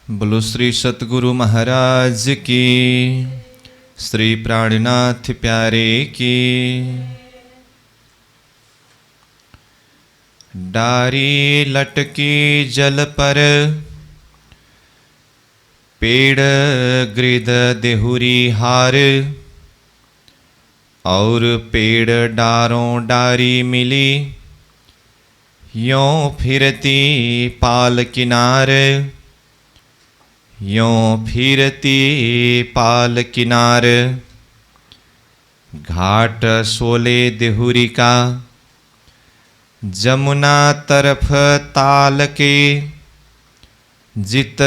बोलो श्री सतगुरु महाराज की, श्री प्राणनाथ प्यारे की। डारी लटकी जल पर, पेड़ गृद देहुरी हार। और पेड़ डारों डारी मिली, यों फिरती पाल किनार। यों फिरती पाल किनार। घाट सोले देहुरी का, जमुना तरफ ताल के। जित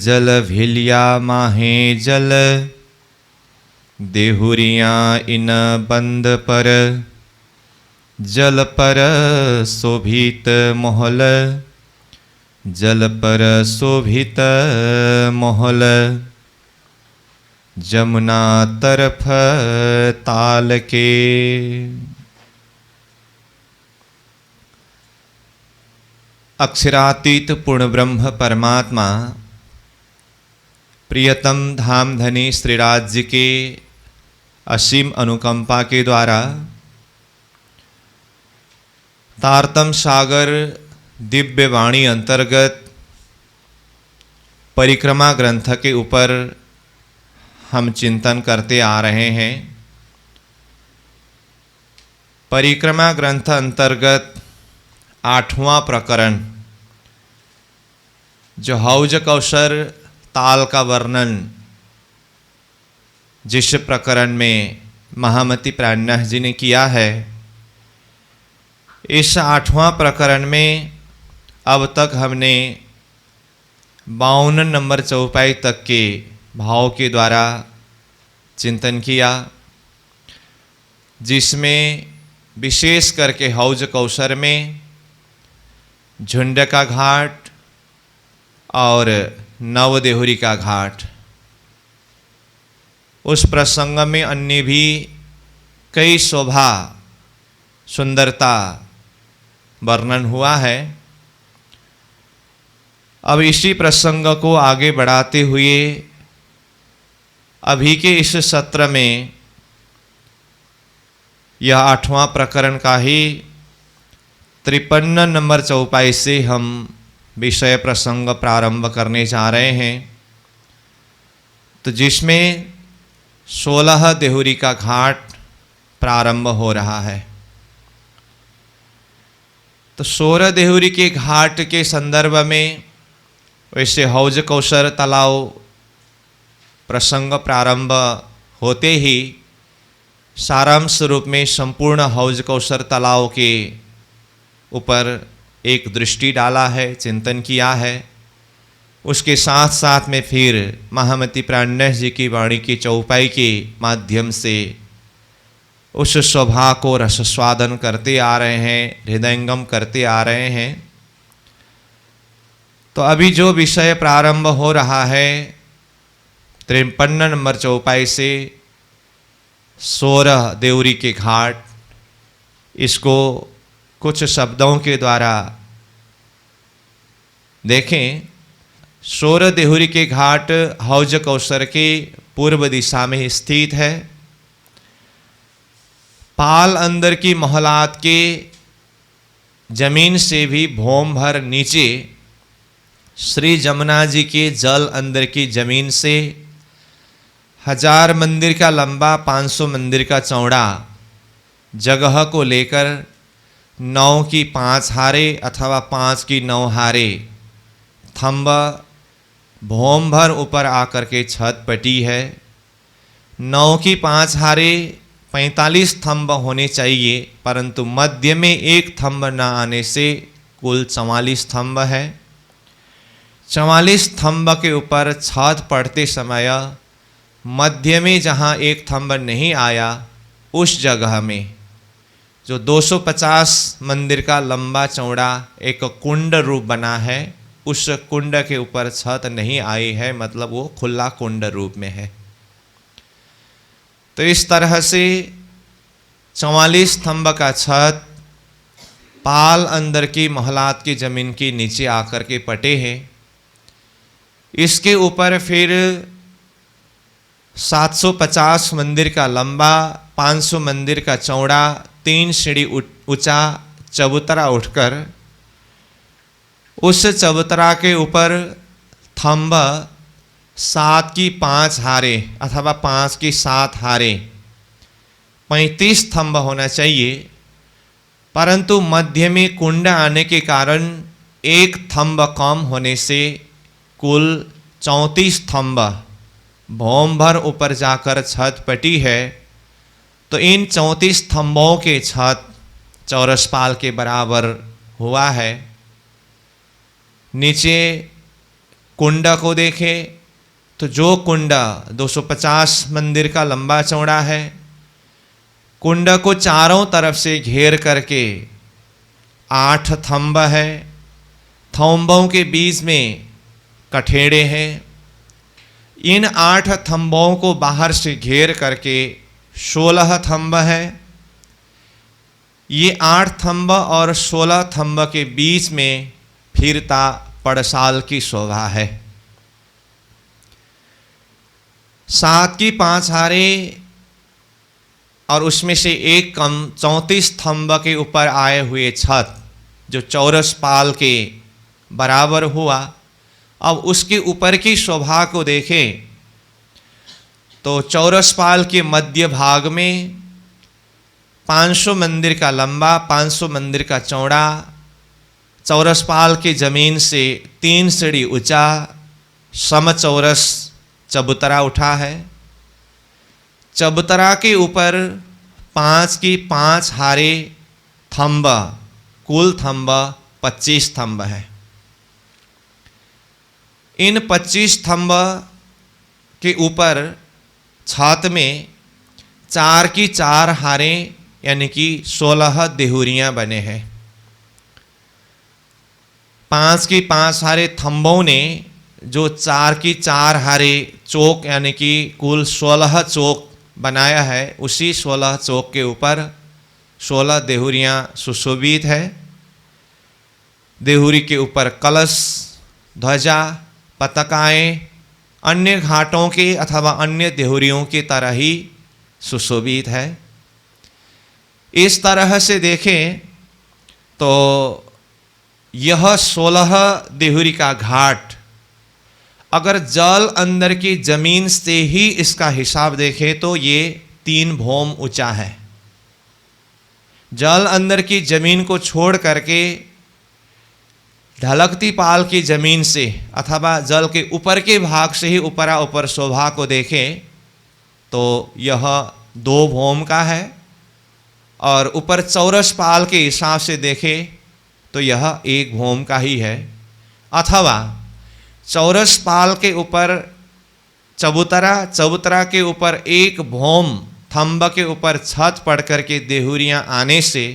जल भिलिया माहे जल, देहुरियाँ इन बंद पर। जल पर शोभित मोहल, जल पर शोभित मोहल। जमुना तरफ ताल के। अक्षरातीत पूर्ण ब्रह्म परमात्मा प्रियतम धाम धनी श्रीराज के असीम अनुकंपा के द्वारा तारतम सागर दिव्य वाणी अंतर्गत परिक्रमा ग्रंथ के ऊपर हम चिंतन करते आ रहे हैं। परिक्रमा ग्रंथ अंतर्गत 8वां प्रकरण, जो हौज कौशर ताल का वर्णन जिस प्रकरण में महामती प्राणनाथ जी ने किया है, इस 8वां प्रकरण में अब तक हमने 52 नंबर चौपाई तक के भाव के द्वारा चिंतन किया, जिसमें विशेष करके हौज कौशर में झुंड का घाट और नवदेहुरी का घाट, उस प्रसंग में अन्य भी कई शोभा सुंदरता वर्णन हुआ है। अब इसी प्रसंग को आगे बढ़ाते हुए अभी के इस सत्र में यह 8वां प्रकरण का ही 53 नंबर चौपाई से हम विषय प्रसंग प्रारंभ करने जा रहे हैं। तो जिसमें 16 देहुरी का घाट प्रारंभ हो रहा है। तो 16 देहुरी के घाट के संदर्भ में वैसे हौज कौशर तालाव प्रसंग प्रारंभ होते ही सारांश रूप में संपूर्ण हौज कौशर तालाव के ऊपर एक दृष्टि डाला है, चिंतन किया है। उसके साथ साथ में फिर महामती प्राणनाथ जी की वाणी की चौपाई के माध्यम से उस शोभा को रसस्वादन करते आ रहे हैं, हृदयंगम करते आ रहे हैं। तो अभी जो विषय प्रारंभ हो रहा है 53 नंबर चौपाई से 16 देहुरी के घाट, इसको कुछ शब्दों के द्वारा देखें। 16 देहुरी के घाट हौज कौशर के पूर्व दिशा में स्थित है। पाल अंदर की महलात के जमीन से भी भौम भर नीचे श्री जमुना जी के जल अंदर की जमीन से 1000 मंदिर का लंबा 500 मंदिर का चौड़ा जगह को लेकर 9 की 5 हारे अथवा 5 की 9 हारे थंब भौम भर ऊपर आकर के छत पटी है। 9 की 5 हारे 45 थंब होने चाहिए, परंतु मध्य में एक थंब न आने से कुल 44 थंब है। 44 थंब के ऊपर छत पड़ते समय मध्य में जहाँ एक थंब नहीं आया, उस जगह में जो 250 मंदिर का लंबा चौड़ा एक कुंड रूप बना है, उस कुंड के ऊपर छत नहीं आई है, मतलब वो खुला कुंड रूप में है। तो इस तरह से 44 स्तंभ का छत पाल अंदर की महलात की जमीन के नीचे आकर के पटे हैं। इसके ऊपर फिर 750 मंदिर का लंबा, 500 मंदिर का चौड़ा, 3 सीढ़ी ऊंचा चबूतरा उठकर उस चबूतरा के ऊपर थंब 7 की 5 हारे अथवा 5 की 7 हारे 35 थंब होना चाहिए, परंतु मध्य में कुंड आने के कारण एक थंब कम होने से कुल 34 थंब भौम भर ऊपर जाकर छत पटी है। तो इन 34 थंबों के छत चौरसपाल के बराबर हुआ है। नीचे कुंड को देखें तो जो कुंड 250 मंदिर का लंबा चौड़ा है, कुंड को चारों तरफ से घेर करके 8 थंब है। थंबों के बीच में कठेड़े हैं। इन 8 थंबों को बाहर से घेर करके 16 थंब है। ये 8 थंब और 16 थंब के बीच में फिरता पड़साल की शोभा है। 7 की 5 हारे और उसमें से एक कम 34 थंब के ऊपर आए हुए छत जो चौरसपाल के बराबर हुआ। अब उसके ऊपर की शोभा को देखें तो चौरसपाल के मध्य भाग में 500 मंदिर का लंबा, 500 मंदिर का चौड़ा, चौरसपाल की जमीन से 3 सीढ़ी ऊंचा समचौरस चबूतरा उठा है। चबूतरा के ऊपर 5 की 5 हारे थंब, कुल थंब 25 थंब है। इन 25 थंब के ऊपर छत में 4 की 4 हारे यानी कि 16 देहुरियां बने हैं। 5 की 5 हारे थंबों ने जो 4 की 4 हारे चौक यानी कि कुल 16 चौक बनाया है, उसी 16 चौक के ऊपर 16 देहुरियां सुशोभित है। देहुरी के ऊपर कलश, ध्वजा, पताकाएं अन्य घाटों के अथवा अन्य देहुरियों की तरह ही सुशोभित है। इस तरह से देखें तो यह 16 देहुरी का घाट अगर जल अंदर की जमीन से ही इसका हिसाब देखें तो ये 3 भौम ऊंचा है। जल अंदर की जमीन को छोड़ करके ढलकती पाल की जमीन से अथवा जल के ऊपर के भाग से ही ऊपरा ऊपर शोभा को देखें तो यह 2 भौम का है, और ऊपर चौरसपाल के हिसाब से देखें तो यह 1 भौम का ही है। अथवा चौरसपाल के ऊपर चबूतरा, चबूतरा के ऊपर 1 भौम थंब के ऊपर छत पड़ करके देहुरियां आने से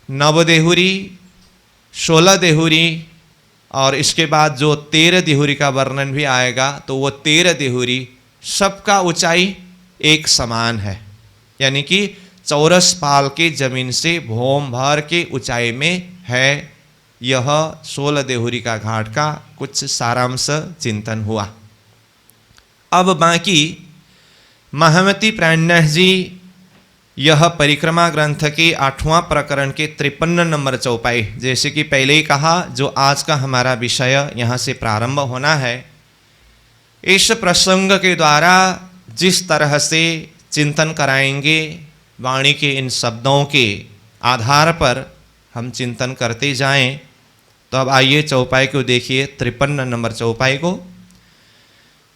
9 देहुरी, 16 देहुरी और इसके बाद जो 13 देहुरी का वर्णन भी आएगा तो वो 13 देहुरी सबका ऊंचाई एक समान है। यानी कि चौरसपाल की जमीन से भौम भर के ऊंचाई में है। यह 16 देहुरी का घाट का कुछ सारांश चिंतन हुआ। अब बाकी महामती प्राणनाथ जी यह परिक्रमा ग्रंथ के 8वां प्रकरण के 53 नंबर चौपाई, जैसे कि पहले ही कहा, जो आज का हमारा विषय यहाँ से प्रारंभ होना है, इस प्रसंग के द्वारा जिस तरह से चिंतन कराएंगे, वाणी के इन शब्दों के आधार पर हम चिंतन करते जाएं। तो अब आइए चौपाई को देखिए, 53 नंबर चौपाई को।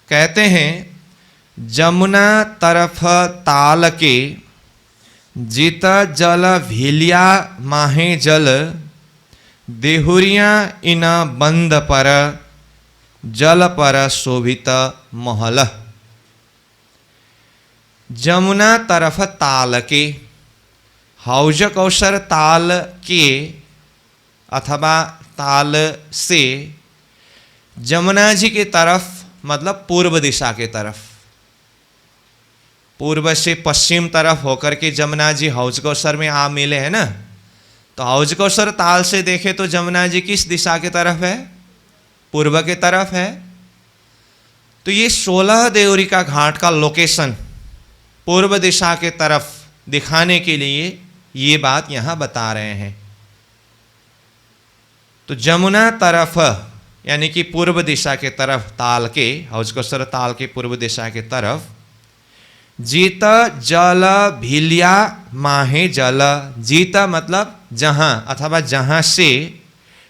कहते हैं, जमुना तरफ ताल के जित जल भीलिया माहे जल, देहुरियां इन बंद पर जल पर शोभित महल। जमुना तरफ ताल के, हौज कौशर ताल के अथवा ताल से जमुना जी की तरफ, मतलब पूर्व दिशा के तरफ, पूर्व से पश्चिम तरफ होकर के जमुना जी हौज कौशर में आ मिले हैं ना। तो हौज कौशर ताल से देखे तो जमुना जी किस दिशा की तरफ है? पूर्व की तरफ है। तो ये 16 देवरी का घाट का लोकेशन पूर्व दिशा के तरफ दिखाने के लिए ये बात यहाँ बता रहे हैं। तो जमुना तरफ यानी कि पूर्व दिशा के तरफ ताल के, हौजकोसर ताल के पूर्व दिशा के तरफ, जीत जल भीलिया माहे जल, जीत मतलब जहाँ अथवा जहाँ से,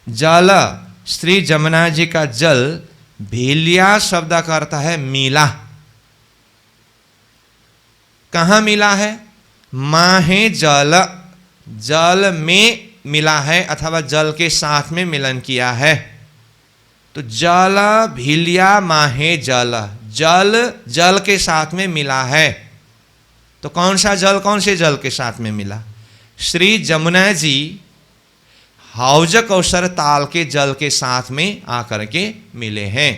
जल श्री जमुना जी का जल, भीलिया शब्द का अर्थ है मिला। कहाँ मिला है? माहे जल, जल में मिला है अथवा जल के साथ में मिलन किया है। तो जल भीलिया माहे जल, जल जल के साथ में मिला है। तो कौन सा जल कौन से जल के साथ में मिला? श्री जमुना जी हौजकोसर ताल के जल के साथ में आकर के मिले हैं।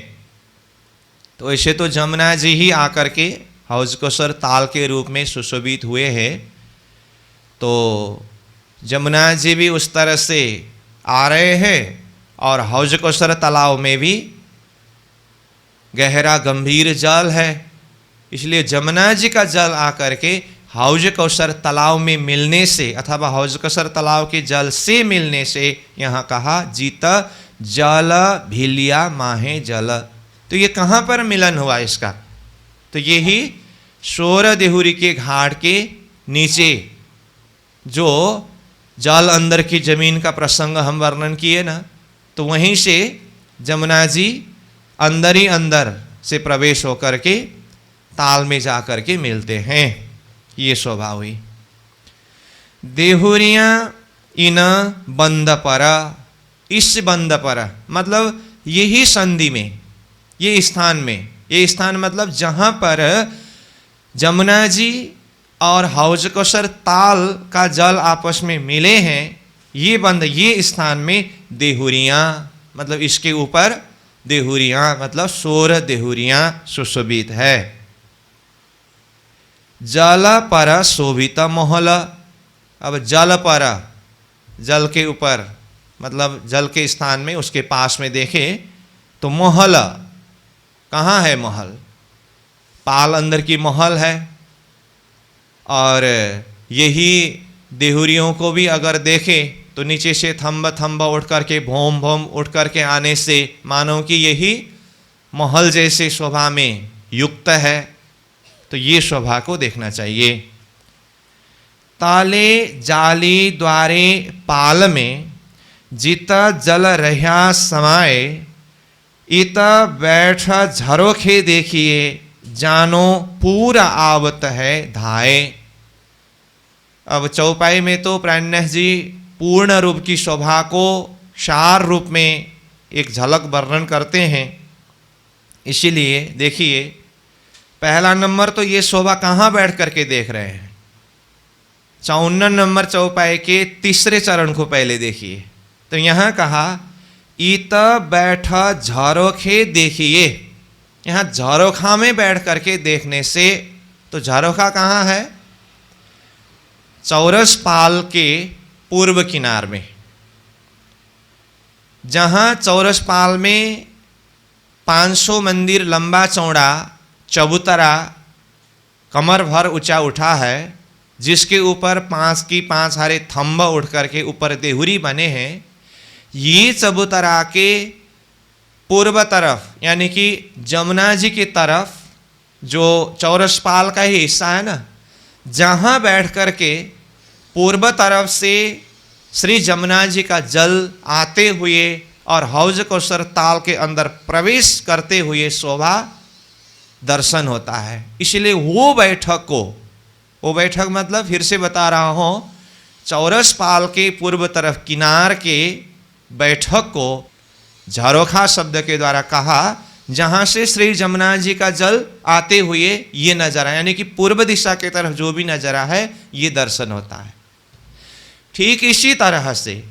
तो ऐसे तो जमुना जी ही आकर के हौजकोसर ताल के रूप में सुशोभित हुए हैं। तो जमुना जी भी उस तरह से आ रहे हैं और हौजकोसर तालाब में भी गहरा गंभीर जल है, इसलिए जमुना जी का जल आकर के हौजकोसर तालाब में मिलने से अथवा हौजकोसर तालाब के जल से मिलने से यहाँ कहा जीत जल भीलिया माहे जल। तो ये कहाँ पर मिलन हुआ इसका? तो यही सोर देहुरी के घाट के नीचे जो जल अंदर की जमीन का प्रसंग हम वर्णन किए ना, तो वहीं से जमुना जी अंदर ही अंदर से प्रवेश होकर के ताल में जा कर के मिलते हैं। ये शोभा हुई। देहुरियाँ इन बंद पर, इस बंद पर मतलब यही संधि में, ये स्थान में, ये स्थान मतलब जहाँ पर जमुना जी और हौजकोसर ताल का जल आपस में मिले हैं, ये बंद, ये स्थान में देहुरियाँ मतलब इसके ऊपर देहुरियाँ मतलब सोर देहुरियाँ सुशोभित है। जल पर शोभित महल, अब जल पर, जल के ऊपर मतलब जल के स्थान में उसके पास में देखें तो महल, कहाँ है महल? पाल अंदर की महल है। और यही देहुरियों को भी अगर देखें तो नीचे से थम्ब थम्ब उठ करके, भोम भोम उठ करके आने से मानो कि यही महल जैसे शोभा में युक्त है। तो ये शोभा को देखना चाहिए। ताले जाली द्वारे पाल में जित जल रह्या समाए, इत बैठ झरोखे देखिए जानो पूरा आवत है धाए। अब चौपाई में तो प्राणनाथ जी पूर्ण रूप की शोभा को सार रूप में एक झलक वर्णन करते हैं। इसीलिए देखिए पहला नंबर तो ये शोभा कहाँ बैठ करके देख रहे हैं? 54 नंबर चौपाई के तीसरे चरण को पहले देखिए। तो यहाँ कहा इत बैठ झरोखे देखिए, यहाँ झरोखा में बैठ करके देखने से, तो झरोखा कहाँ है? चौरस पाल के पूर्व किनार में, जहाँ चौरस पाल में 500 मंदिर लंबा चौड़ा चबूतरा कमर भर ऊंचा उठा है, जिसके ऊपर 5 की 5 हारे थंब उठ करके ऊपर देहुरी बने हैं। ये चबूतरा के पूर्व तरफ यानी कि जमुना जी की तरफ जो चौरस पाल का ही हिस्सा है ना, जहाँ बैठ करके पूर्व तरफ से श्री जमुना जी का जल आते हुए और हौजकोसर ताल के अंदर प्रवेश करते हुए शोभा दर्शन होता है। इसलिए वो बैठक को, वो बैठक मतलब फिर से बता रहा हूँ, चौरस पाल के पूर्व तरफ किनार के बैठक को झरोखा शब्द के द्वारा कहा, जहाँ से श्री जमुना जी का जल आते हुए ये नज़ारा यानी कि पूर्व दिशा के तरफ जो भी नज़ारा है ये दर्शन होता है। ठीक इसी तरह से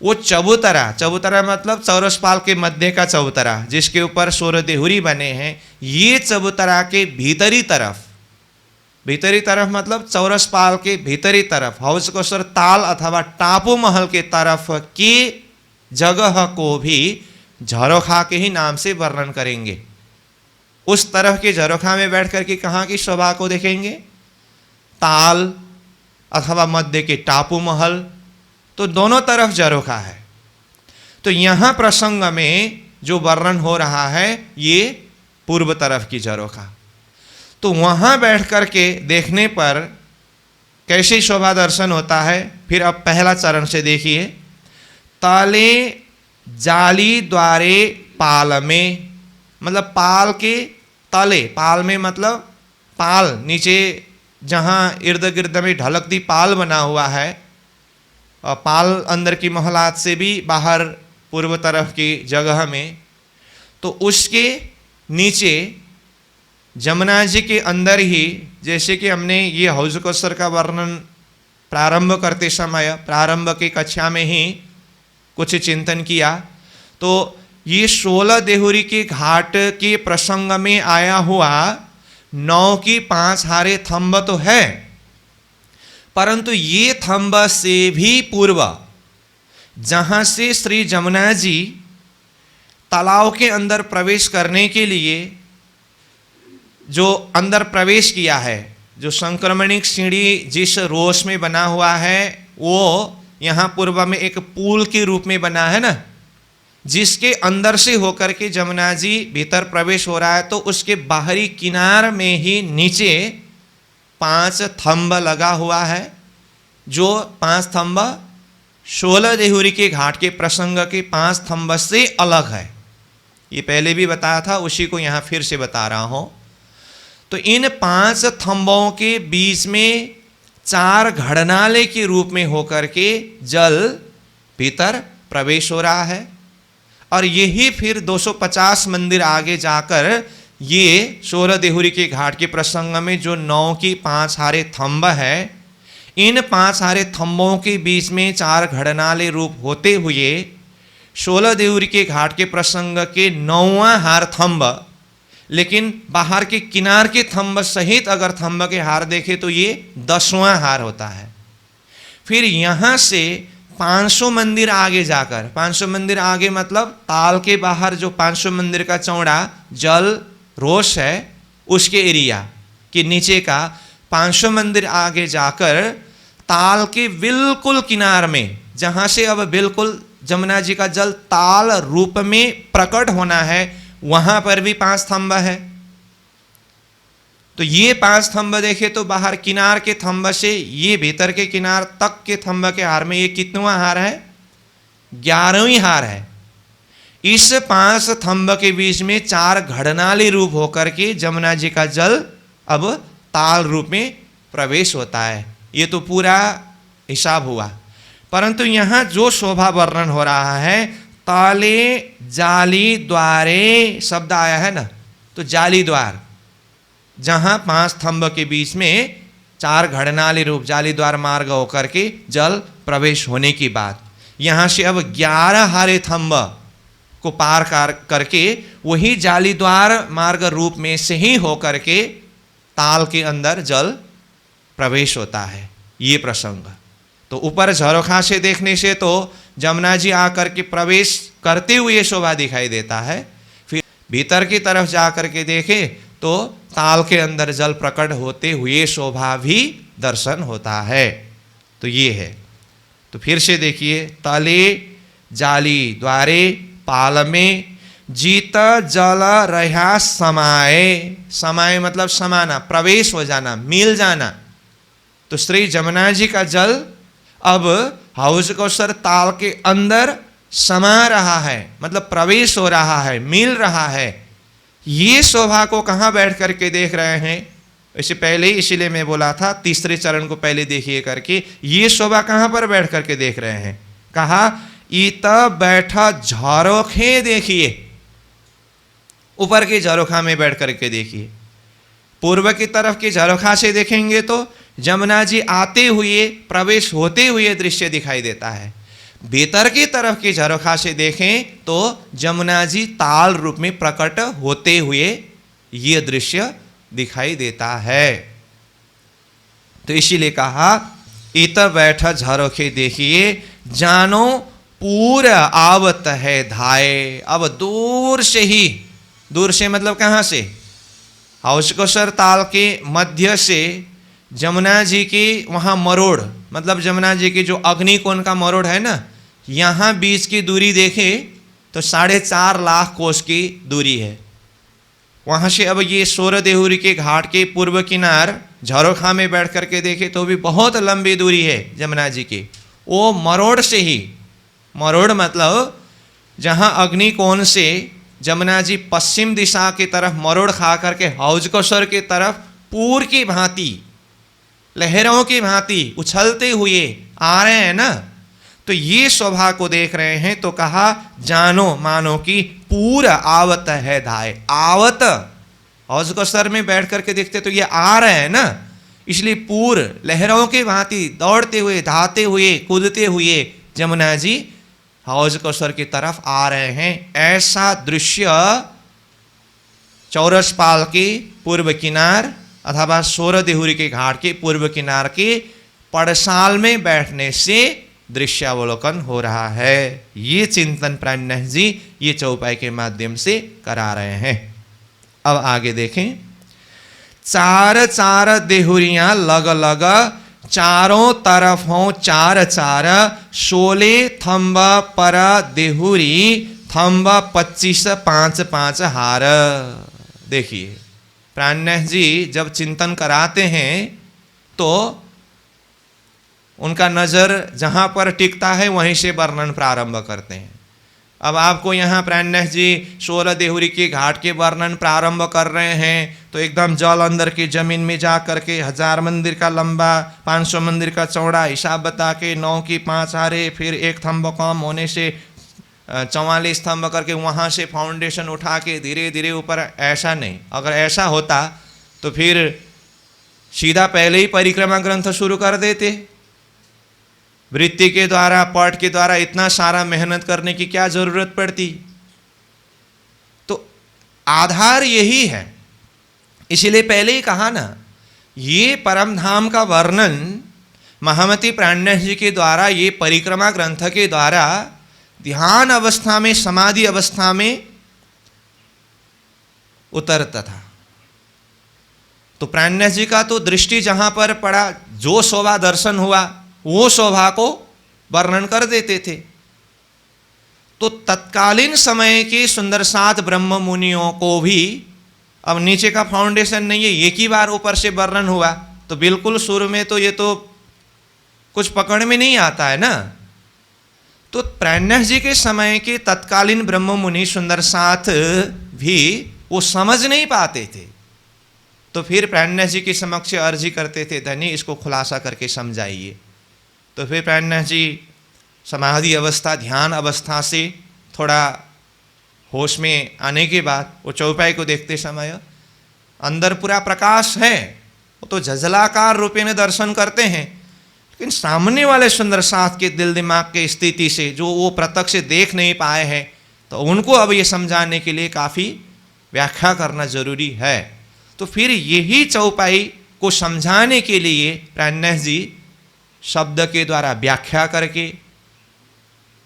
वो चबूतरा, चबूतरा मतलब चौरस पाल के मध्य का चबूतरा जिसके ऊपर 16 देहुरी बने हैं, ये चबूतरा के भीतरी तरफ, भीतरी तरफ मतलब चौरस पाल के भीतरी तरफ हौजकोसर ताल अथवा टापू महल के तरफ की जगह को भी झरोखा के ही नाम से वर्णन करेंगे। उस तरफ के झरोखा में बैठ करके कहाँ की शोभा को देखेंगे? ताल अथवा मध्य के टापू महल, तो दोनों तरफ झरोखा है। तो यहाँ प्रसंग में जो वर्णन हो रहा है ये पूर्व तरफ की झरोखा। तो वहाँ बैठ करके देखने पर कैसी शोभा दर्शन होता है? फिर अब पहला चरण से देखिए। तले जाली द्वारे पाल में, मतलब पाल के तले, पाल में मतलब पाल नीचे जहाँ इर्द गिर्द में ढलकती पाल बना हुआ है, और पाल अंदर की महलात से भी बाहर पूर्व तरफ की जगह में, तो उसके नीचे जमुना जी के अंदर ही, जैसे कि हमने ये हौज कौसर का वर्णन प्रारंभ करते समय प्रारंभ की कक्षा में ही कुछ चिंतन किया, तो ये 16 देहुरी के घाट के प्रसंग में आया हुआ 9 की 5 हारे थंब तो है, परंतु ये थंब से भी पूर्व जहाँ से श्री जमुना जी तालाब के अंदर प्रवेश करने के लिए जो अंदर प्रवेश किया है, जो संक्रमणिक सीढ़ी जिस रोश में बना हुआ है वो यहाँ पूर्व में एक पुल के रूप में बना है ना, जिसके अंदर से होकर के जमुना जी भीतर प्रवेश हो रहा है, तो उसके बाहरी किनार में ही नीचे 5 थंब लगा हुआ है, जो 5 थंब 16 देहुरी के घाट के प्रसंग के 5 थंब से अलग है। ये पहले भी बताया था, उसी को यहाँ फिर से बता रहा हूँ। तो इन 5 थंबों के बीच में 4 घड़नाले के रूप में होकर के जल भीतर प्रवेश हो रहा है, और यही फिर 250 मंदिर आगे जाकर ये 16 देहुरी के घाट के प्रसंग में जो 9 की 5 हारे थंब है, इन 5 हारे थंबों के बीच में 4 घड़नाले रूप होते हुए 16 देहुरी के घाट के प्रसंग के 9वां हार थंब, लेकिन बाहर के किनार के थंब सहित अगर थंब के हार देखे तो ये 10वां हार होता है। फिर यहाँ से 500 मंदिर आगे जाकर, 500 मंदिर आगे मतलब ताल के बाहर जो 500 मंदिर का चौड़ा जल रोश है उसके एरिया के नीचे का 500 मंदिर आगे जाकर ताल के बिल्कुल किनार में, जहाँ से अब बिल्कुल जमुना जी का जल ताल रूप में प्रकट होना है, वहां पर भी 5 थंब है। तो ये 5 थंब देखे तो बाहर किनार के थंब से ये भीतर के किनार तक के थंब के हार में ये कितवां हार है? 11वीं हार है। इस 5 थंब के बीच में 4 घड़नाली रूप होकर के जमुना जी का जल अब ताल रूप में प्रवेश होता है। ये तो पूरा हिसाब हुआ, परंतु यहाँ जो शोभा वर्णन हो रहा है, ताले जाली द्वारे शब्द आया है ना, तो जाली द्वार, जहाँ 5 थंब के बीच में 4 घड़नाली रूप जाली द्वार मार्ग होकर के जल प्रवेश होने की बात, यहाँ से अब 11 हारे थंब को पार करके वही जाली द्वार मार्ग रूप में से ही होकर के ताल के अंदर जल प्रवेश होता है। ये प्रसंग तो ऊपर झरोखा से देखने से तो जमुना जी आकर के प्रवेश करते हुए शोभा दिखाई देता है, फिर भीतर की तरफ जाकर के देखे तो ताल के अंदर जल प्रकट होते हुए शोभा भी दर्शन होता है। तो ये है। तो फिर से देखिए, तले जाली द्वारे पाल में जीत जल रहा समाये, समाये मतलब समाना, प्रवेश हो जाना, मिल जाना। तो श्री जमुना जी का जल अब हौज कौसर ताल के अंदर समा रहा है, मतलब प्रवेश हो रहा है, मिल रहा है। ये शोभा को कहाँ बैठ करके देख रहे हैं? इससे पहले ही इसीलिए मैं बोला था तीसरे चरण को पहले देखिए करके, ये शोभा कहाँ पर बैठ करके देख रहे हैं? कहा इत बैठा झरोखे देखिए, ऊपर के झरोखा में बैठ करके देखिए। पूर्व की तरफ के झरोखा से देखेंगे तो जमुना जी आते हुए प्रवेश होते हुए दृश्य दिखाई देता है। भीतर की तरफ के झरोखा से देखें तो जमुना जी ताल रूप में प्रकट होते हुए ये दृश्य दिखाई देता है। तो इसीलिए कहा इत बैठा झरोखे देखिए, जानो पूर आवत है धाये। अब दूर से ही, दूर से मतलब कहाँ से? हौशकोशर ताल के मध्य से जमुना जी की वहाँ मरोड़, मतलब जमुना जी की जो अग्निकोण का मरोड़ है ना, यहाँ बीच की दूरी देखें तो 4.5 लाख कोस की दूरी है। वहाँ से अब ये सोर देहुरी के घाट के पूर्व किनार झरोखा में बैठ करके देखे तो भी बहुत लंबी दूरी है जमुना जी की। वो मरोड़ से ही, मरोड़ मतलब जहाँ अग्निकोण से जमुना जी पश्चिम दिशा की तरफ मरोड़ खा करके हौजकोशर की तरफ पूर की भांति, लहरों की भांति उछलते हुए आ रहे हैं ना, तो ये शोभा को देख रहे हैं तो कहा जानो मानो कि पूर आवत है धाय। आवत हौजकोशर में बैठ करके देखते तो ये आ रहे हैं ना, इसलिए पूर लहरों की भांति दौड़ते हुए, धाते हुए, कूदते हुए जमुना जी हौजकोशर की तरफ आ रहे हैं। ऐसा दृश्य चौरसपाल के पूर्व किनार अथवा सोर देहुरी के घाट के पूर्व किनार के पड़साल में बैठने से दृश्यावलोकन हो रहा है। ये चिंतन प्राणनाथ जी ये चौपाई के माध्यम से करा रहे हैं। अब आगे देखें, 4 देहुरियां लग लग चारों तरफ हों 4 16 थंब पर देहुरी थंब 25 5 हार। देखिए प्राणनाथ जी जब चिंतन कराते हैं तो उनका नज़र जहाँ पर टिकता है वहीं से वर्णन प्रारंभ करते हैं। अब आपको यहाँ प्राणनाथ जी सोर देहुरी के घाट के वर्णन प्रारंभ कर रहे हैं तो एकदम जल अंदर की जमीन में जा करके 1000 मंदिर का लंबा, 500 मंदिर का चौड़ा हिसाब बता के 9 की 5 हारे, फिर एक थंब कम होने से 44 थंब करके वहाँ से फाउंडेशन उठा के धीरे धीरे ऊपर, ऐसा नहीं। अगर ऐसा होता तो फिर सीधा पहले ही परिक्रमा ग्रंथ शुरू कर देते। वृत्ति के द्वारा, पाठ के द्वारा इतना सारा मेहनत करने की क्या जरूरत पड़ती। तो आधार यही है, इसीलिए पहले ही कहा ना, ये परम धाम का वर्णन महामती प्राणनाथ जी के द्वारा, ये परिक्रमा ग्रंथ के द्वारा ध्यान अवस्था में, समाधि अवस्था में उतरता था। तो प्राणनाथ जी का तो दृष्टि जहां पर पड़ा, जो शोभा दर्शन हुआ वो शोभा को वर्णन कर देते थे। तो तत्कालीन समय के सुंदर सात ब्रह्म मुनियों को भी, अब नीचे का फाउंडेशन नहीं है, एक ही बार ऊपर से वर्णन हुआ तो बिल्कुल शुरू में तो ये तो कुछ पकड़ में नहीं आता है ना। तो प्राणनाथ जी के समय के तत्कालीन ब्रह्म मुनि सुंदर साथ भी वो समझ नहीं पाते थे। तो फिर प्राणनाथ जी के समक्ष अर्जी करते थे, धनी इसको खुलासा करके समझाइए। तो फिर प्राणनाथ जी समाधि अवस्था, ध्यान अवस्था से थोड़ा होश में आने के बाद वो चौपाई को देखते समय अंदर पूरा प्रकाश है, वो तो झलझलाकार रूपेण दर्शन करते हैं, लेकिन सामने वाले सुंदर साथ के दिल दिमाग के स्थिति से जो वो प्रत्यक्ष से देख नहीं पाए हैं, तो उनको अब ये समझाने के लिए काफ़ी व्याख्या करना जरूरी है। तो फिर यही चौपाई को समझाने के लिए प्राणनाथ जी शब्द के द्वारा व्याख्या करके,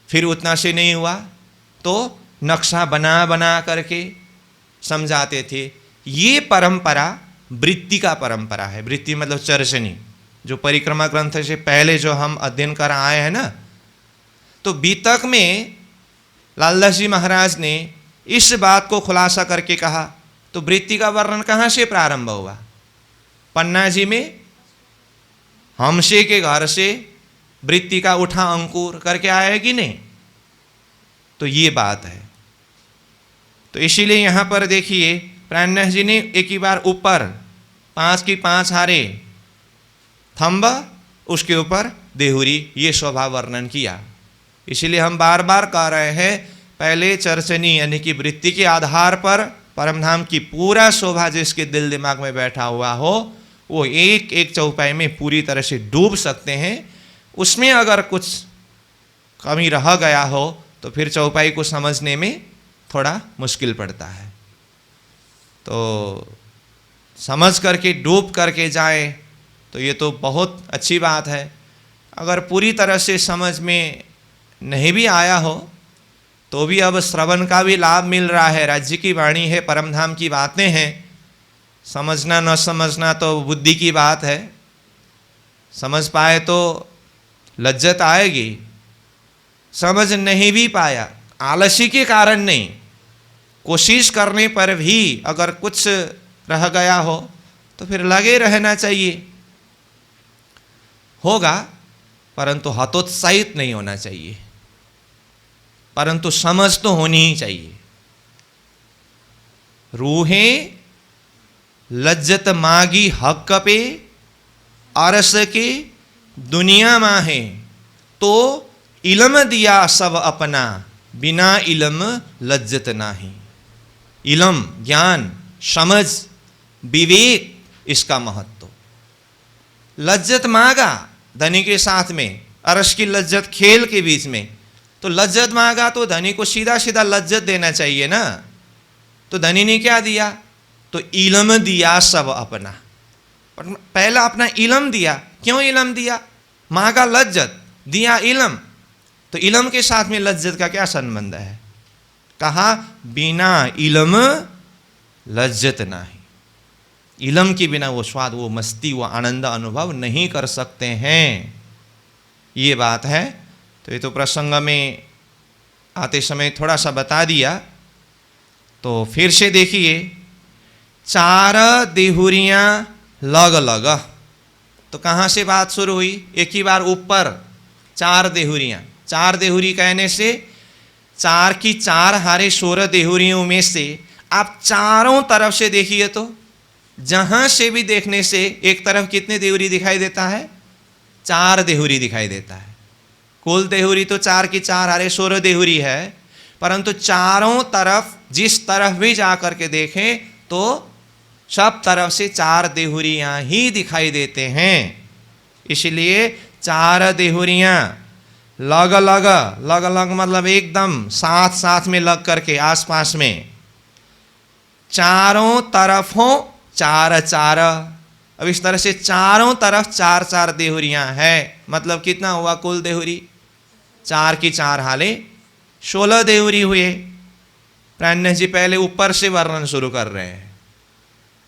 फिर उतना से नहीं हुआ तो नक्शा बना बना करके समझाते थे। ये परंपरा वृत्ति का परंपरा है। वृत्ति मतलब चर्चनी, जो परिक्रमा ग्रंथ से पहले जो हम अध्ययन कर आए हैं ना। तो बीतक में लालदास जी महाराज ने इस बात को खुलासा करके कहा। तो वृत्ति का वर्णन कहाँ से प्रारंभ हुआ? पन्ना जी में हमसे के घर से वृत्ति का उठा अंकुर करके आया है कि नहीं? तो ये बात है। तो इसीलिए यहाँ पर देखिए प्राणनाथ जी ने एक ही बार ऊपर 5 की 5 हारे थंब, उसके ऊपर देहुरी, ये शोभा वर्णन किया। इसीलिए हम बार बार कह रहे हैं, पहले चर्चनी यानी कि वृत्ति के आधार पर परमधाम की पूरा शोभा जिसके दिल दिमाग में बैठा हुआ हो, वो एक एक चौपाई में पूरी तरह से डूब सकते हैं। उसमें अगर कुछ कमी रह गया हो तो फिर चौपाई को समझने में थोड़ा मुश्किल पड़ता है। तो समझ करके डूब करके जाए तो ये तो बहुत अच्छी बात है। अगर पूरी तरह से समझ में नहीं भी आया हो तो भी अब श्रवण का भी लाभ मिल रहा है। राज्य की वाणी है, परमधाम की बातें हैं, समझना न समझना तो बुद्धि की बात है, समझ पाए तो लज्जत आएगी, समझ नहीं भी पाया, आलसी के कारण नहीं, कोशिश करने पर भी अगर कुछ रह गया हो तो फिर लगे रहना चाहिए, होगा, परंतु हतोत्साहित नहीं होना चाहिए, परंतु समझ तो होनी ही चाहिए। रूहें लज्जत मागी हक पे अरस के दुनिया माहे, तो इलम दिया सब अपना, बिना इलम लज्जत नाही। इलम ज्ञान, समझ, विवेक, इसका महत्व। लज्जत मांगा धनी के साथ में, अरश की लज्जत खेल के बीच में, तो लज्जत मांगा तो धनी को सीधा सीधा लज्जत देना चाहिए ना। तो धनी ने क्या दिया? तो इलम दिया सब अपना, पहला अपना इलम दिया। क्यों इलम दिया? मांगा लज्जत, दिया इलम, तो इलम के साथ में लज्जत का क्या संबंध है? कहा बिना इलम लज्जत नहीं। इलम के बिना वो स्वाद, वो मस्ती, वो आनंद अनुभव नहीं कर सकते हैं, ये बात है। तो ये तो प्रसंग में आते समय थोड़ा सा बता दिया। तो फिर से देखिए, चार देहुरियां लग लग, तो कहाँ से बात शुरू हुई? एक ही बार ऊपर चार देहुरियां। चार देहुरी कहने से चार की चार हारे 16 देहुरियों में से आप चारों तरफ से देखिए तो जहां से भी देखने से एक तरफ कितने देहुरी दिखाई देता है? 4 देहुरी दिखाई देता है। कुल देहुरी तो 4 की 4 हारे 16 देहुरी है, परंतु चारों तरफ जिस तरफ भी जाकर के देखें तो सब तरफ से 4 देहुरियां ही दिखाई देते हैं। इसलिए 4 देहुरियां लग लग, लग लग मतलब एकदम साथ साथ में लग करके, आसपास में, चारों तरफों 4 4। अब इस तरह से चारों तरफ 4 4 देहुरियां है, मतलब कितना हुआ कुल देहुरी? 4 की 4 हाले 16 देहुरी हुए। प्राण्य जी पहले ऊपर से वर्णन शुरू कर रहे हैं,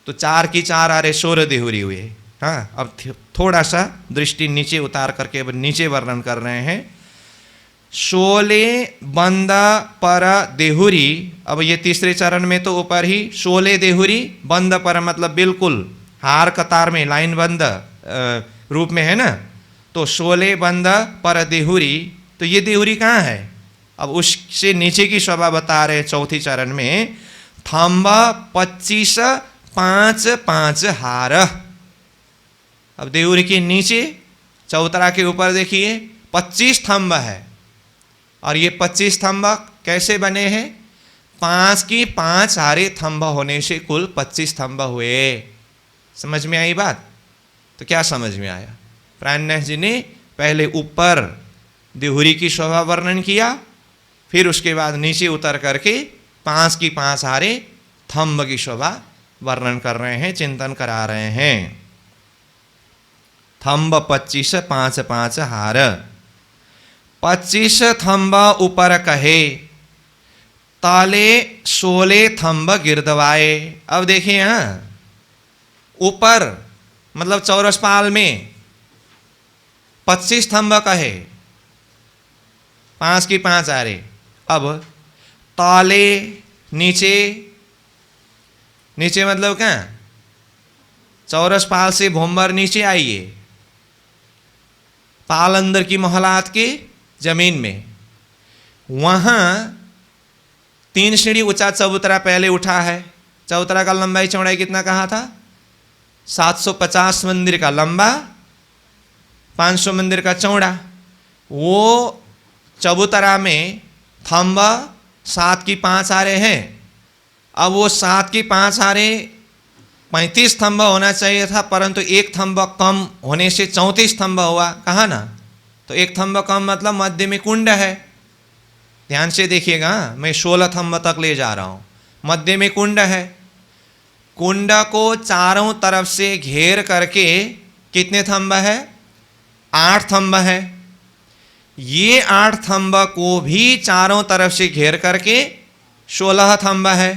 तो 4 की 4 हारे 16 देहुरी हुए। हाँ, अब थोड़ा सा दृष्टि नीचे उतार करके अब नीचे वर्णन कर रहे हैं। 16 बंद पर देहुरी, अब ये तीसरे चरण में तो ऊपर ही 16 देहुरी, बंद पर मतलब बिल्कुल हार कतार में लाइन बंद रूप में है ना। तो 16 बंद पर देहुरी, तो ये देहुरी कहाँ है? अब उससे नीचे की शोभा बता रहे चौथी चरण में, थंब 25 5 5 हार। अब देहुरी के नीचे चौतरा के ऊपर देखिए 25 थंब है, और ये 25 थंब कैसे बने हैं? 5 की 5 हारे थंब होने से कुल 25 थंब हुए। समझ में आई बात? तो क्या समझ में आया? प्राणनाथ जी ने पहले ऊपर देहुरी की शोभा वर्णन किया, फिर उसके बाद नीचे उतर करके 5 की 5 हारे थंब की शोभा वर्णन कर रहे हैं, चिंतन करा रहे हैं। थंब 25 5 5 हार, 25 थंब ऊपर कहे, ताले 16 थंब गिरदवाए। अब देखिए, यहां ऊपर मतलब चौरस पाल में 25 थंब कहे, 5 की 5 आ रहे। अब ताले नीचे, नीचे मतलब क्या? चौरस पाल से भोंबर नीचे आइए, पाल अंदर की मोहलात की जमीन में, वहां 3 सीढ़ी ऊंचा चबूतरा पहले उठा है। चबूतरा का लंबाई चौड़ाई कितना कहा था? 750 मंदिर का लंबा, 500 मंदिर का चौड़ा। वो चबूतरा में थंब 7 की 5 आ रहे हैं। अब वो 7 की 5 आ रहे 35 थंब होना चाहिए था, परंतु एक थंब कम होने से 34 थंब हुआ। कहा ना? तो एक थंब कम मतलब मध्य में कुंड है। ध्यान से देखिएगा, मैं 16 थंब तक ले जा रहा हूं। मध्य में कुंड है, कुंड को चारों तरफ से घेर करके कितने थंब है? 8 थंब है। ये 8 थंब को भी चारों तरफ से घेर करके 16 थंब है।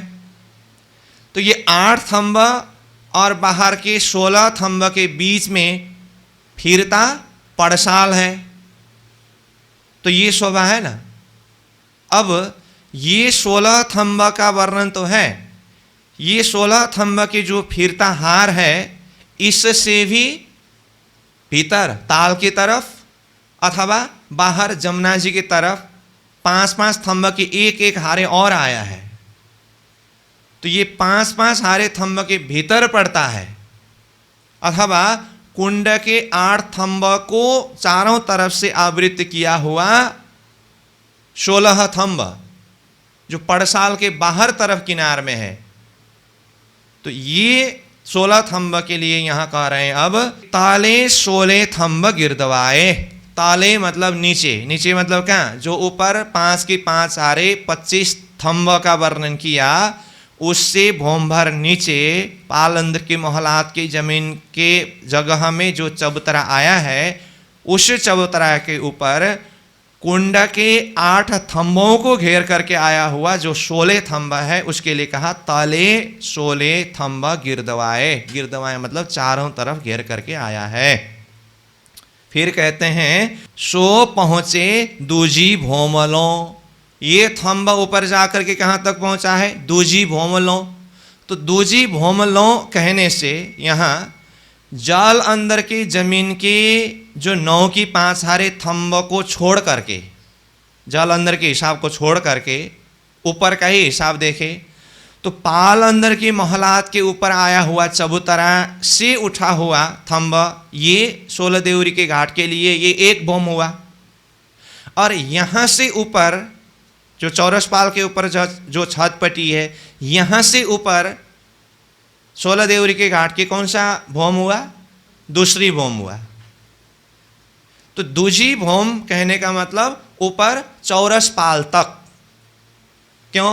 तो ये 8 थंब और बाहर के 16 थंब के बीच में फिरता पड़साल है। तो ये शोभा है ना। अब ये 16 थंब का वर्णन तो है, ये 16 थंब के जो फिरता हार है, इससे भी भीतर ताल की तरफ अथवा बाहर जमुना जी की तरफ 5-5 थंब के एक एक हारे और आया है। तो ये 5-5 हारे थंब के भीतर पड़ता है, अथवा कुंड के 8 थंब को चारों तरफ से आवृत किया हुआ 16 थंब जो पड़साल के बाहर तरफ किनार में है। तो ये 16 थंब के लिए यहां कह रहे हैं अब ताले 16 थंब गिरदवाए। ताले मतलब नीचे, नीचे मतलब क्या, जो ऊपर 5 के 5 हारे 25 थंब का वर्णन किया, उससे भोम भर नीचे पाल अंदर के मोहलात की जमीन के जगह में जो चबूतरा आया है, उस चबूतरा के ऊपर कुंड के 8 थंबों को घेर करके आया हुआ जो 16 थंब है, उसके लिए कहा ताले 16 थंब गिरदवाए। गिरदवाए मतलब चारों तरफ घेर करके आया है। फिर कहते हैं सो पहुंचे दूजी भोमलों। ये थंब ऊपर जाकर के कहां तक पहुंचा है, दूजी भोमलों। तो दूजी भोमलों कहने से यहां जल अंदर की जमीन की जो 9 की 5 हारे थंब को छोड़ करके, जल अंदर के हिसाब को छोड़ करके ऊपर का ही हिसाब देखे तो पाल अंदर की मोहलात के ऊपर आया हुआ चबूतरा से उठा हुआ थंब, ये 16 देवरी के घाट के लिए ये एक भोम हुआ। और यहां से ऊपर जो चौरस पाल के ऊपर जो छत पटी है, यहां से ऊपर 16 देवरी के घाट के कौन सा भोम हुआ, दूसरी भोम हुआ। तो दूजी भोम कहने का मतलब ऊपर चौरस पाल तक। क्यों?